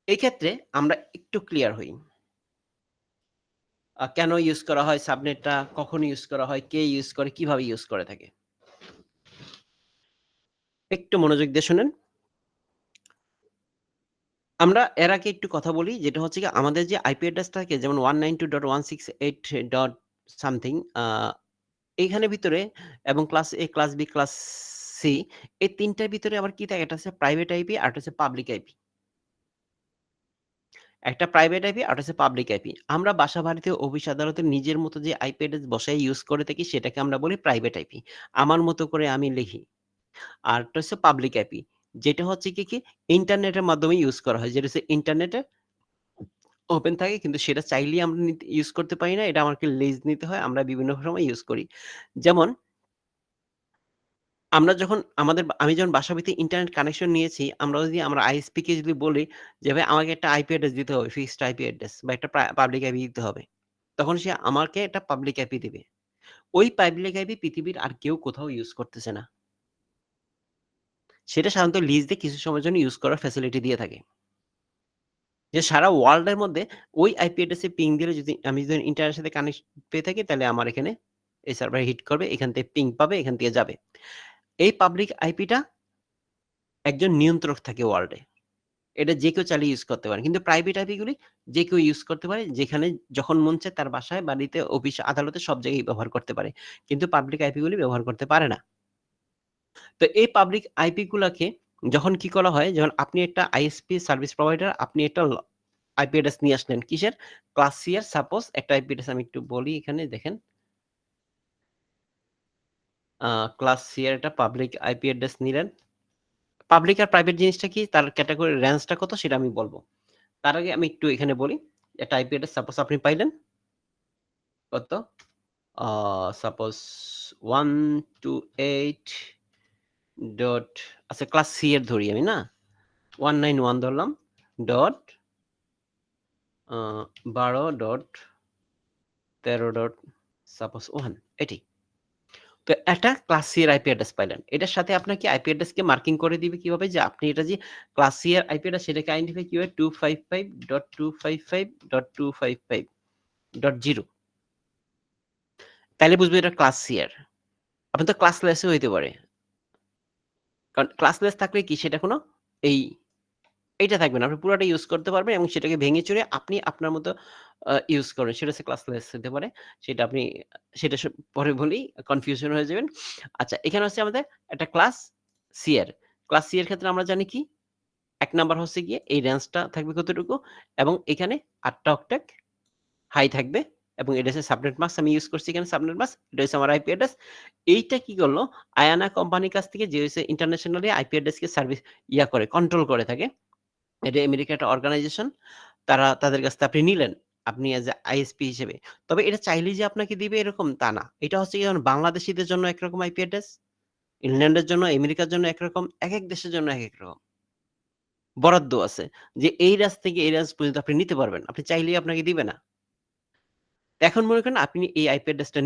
এই ক্ষেত্রে আমরা একটু ক্লিয়ার হই। কেন ইউজ করা হয় সাবনেটটা? কখন ইউজ করা হয়? কে ইউজ করে? কিভাবে ইউজ করে থাকে? একটু মনোযোগ দিয়ে শুনেন। আমরা এর আগে একটু কথা বলি, যেটা হচ্ছে গিয়ে আমাদের যে আইপি অ্যাড্রেস থাকে যেমন 192.168. সামথিং এইখানে ভিতরে এবং class A, class B, class C এই ৩ টার ভিতরে আবার কি থাকে? একটা হচ্ছে প্রাইভেট আইপি আর একটা হচ্ছে পাবলিক আইপি। একটা প্রাইভেট আইপি আর একটা হচ্ছে পাবলিক আইপি। আমরা বাসা বাড়িতে, অফিস আদালতে নিজের মতো যে আইপি অ্যাড্রেস বসায় ইউজ করে থাকি সেটাকে আমরা বলি প্রাইভেট আইপি। আমার মতো করে আমি লিখি। আরেকটা হচ্ছে পাবলিক আইপি, যেটা হচ্ছে কি ইন্টারনেটের মাধ্যমে ইউজ করা হয়। যেটা হচ্ছে ইন্টারনেটে ওপেন থাকে কিন্তু সেটা চাইলেই আমরা ইউজ করতে পারি না। এটা আমাকে লিজ নিতে হয়। আমরা বিভিন্ন সময় ইউজ করি। যেমন আমি যখন বাসার ভিতরে ইন্টারনেট কানেকশন নিয়েছি, আমরা যদি আমরা আইএসপি কে যদি বলি যে, "ভাই আমাকে একটা আইপি অ্যাড্রেস দিতে হবে, ফিক্সড আইপি অ্যাড্রেস বা একটা পাবলিক আইপি দিতে হবে।" তখন সে আমাকে একটা পাবলিক আইপি দিবে। ওই পাবলিক আইপি পৃথিবীর আর কেউ কোথাও ইউজ করতেছে না। সেটা সাধারণত লিজ দিয়ে কিছু সময়ের জন্য ইউজ করার ফ্যাসিলিটি দিয়ে থাকে। যে সারা ওয়ার্ল্ড এর মধ্যে ওই আইপি অ্যাড্রেসে পিং দিলে আমি যদি ইন্টারনেটের সাথে কানেক্ট পেয়ে থাকি তাহলে আমার এখানে এই সার্ভার হিট করবে, এখান থেকে পিং পাবে, এখান থেকে যাবে। এই পাবলিক আইপিটা একজন নিয়ন্ত্রক থাকে ওয়ার্ল্ডে। এটা যে কেউ চাইলে ইউজ করতে পারে। কিন্তু প্রাইভেট আইপি গুলি যে কেউ ইউজ করতে পারে, যেখানে যখন মন চায় তার বাসায়, বাড়িতে, অফিস, আদালতে সব জায়গায় ব্যবহার করতে পারে। কিন্তু পাবলিক আইপি গুলি ব্যবহার করতে পারে না। তো এই পাবলিক আইপি গুলাকে যখন কি করা হয়, যখন আপনি একটা আইএসপি সার্ভিস প্রোভাইডার, আপনি একটা আইপি অ্যাড্রেস নিয়ে আসলেন। কিসের? ক্লাস সি এর সাপোজ একটা আইপি অ্যাড্রেস আমি একটু বলি এখানে দেখেন। ক্লাস সি এর একটা পাবলিক আইপি অ্যাড্রেস নিলেন। পাবলিক আর প্রাইভেট জিনিসটা কি? তার ক্যাটেগরি রেঞ্জটা কত সেটা আমি বলব। তার আগে আমি একটু এখানে বলি। একটা আইপি অ্যাড্রেস সাপোজ আপনি পাইলেন। কত? সাপোজ 128 ডট আচ্ছা ক্লাস সি এর ধরি আমি না? 191 ধরলাম ডট 12.13. সাপোজ 1 এটি। তো একটা ক্লাস সি এর আইপি অ্যাড্রেস পাইলেন। এটার সাথে আপনাকে আইপি অ্যাড্রেসকে মার্কিং করে দিবে কিভাবে? যে আপনি এটা যে ক্লাস সি এর আইপি অ্যাড্রেস সেটাকে আইডেন্টিফাই কিভাবে? 255.255.255.0 তাইলে বুঝবে এটা ক্লাস সি এর। আপনি তো ক্লাসলেসও হইতে পারে। কারণ ক্লাসলেস থাকলে কি সেটা কোনো এই এইটা থাকবে না। আপনি পুরাটা ইউজ করতে পারবেন এবং সেটাকে ভেঙে চুরে আপনি আপনার মতো ইউজ করেন। সেটা হচ্ছে ক্লাসলেস হতে পারে। সেটা আপনি সেটা পরে বলি, কনফিউশন হয়ে যাবেন। আচ্ছা, এখানে হচ্ছে আমাদের একটা ক্লাস সি এর। ক্লাস সি এর ক্ষেত্রে আমরা জানি কি? ১ নাম্বার হচ্ছে গিয়ে এই রেঞ্জটা থাকবে কতটুকু এবং এখানে ৮ টা অক্টেট হাই থাকবে এবং এটা হচ্ছে সাবনেট মাস্ক। আমি ইউজ করছি এখানে সাবনেট মাস্ক। এটা হচ্ছে আমার আইপি অ্যাড্রেস। এইটা কি করলো? আয়ানা কোম্পানির কাছ থেকে যে হচ্ছে ইন্টারন্যাশনালি আইপি অ্যাড্রেসকে সার্ভিস করে, কন্ট্রোল করে থাকে। এটা আমেরিকার একটা অর্গানাইজেশন। তাদের কাছ থেকে আপনি নিলেন। আপনি এজ এ আইএসপি হিসেবে। তবে এটা চাইলেই যে আপনাকে দিবে এরকম তা না। এটা হচ্ছে যেমন বাংলাদেশীদের জন্য একরকম আইপি অ্যাড্রেস, ইংল্যান্ডের জন্য, আমেরিকার জন্য একরকম, একেক দেশের জন্য একেক রকম। বরাদ্দ আছে যে এই রাজ থেকে এই রাজ পর্যন্ত আপনি নিতে পারবেন। আপনি চাইলেই আপনাকে দিবে না। এখন মনে করেন আপনি এই আইপি অ্যাড্রেসটা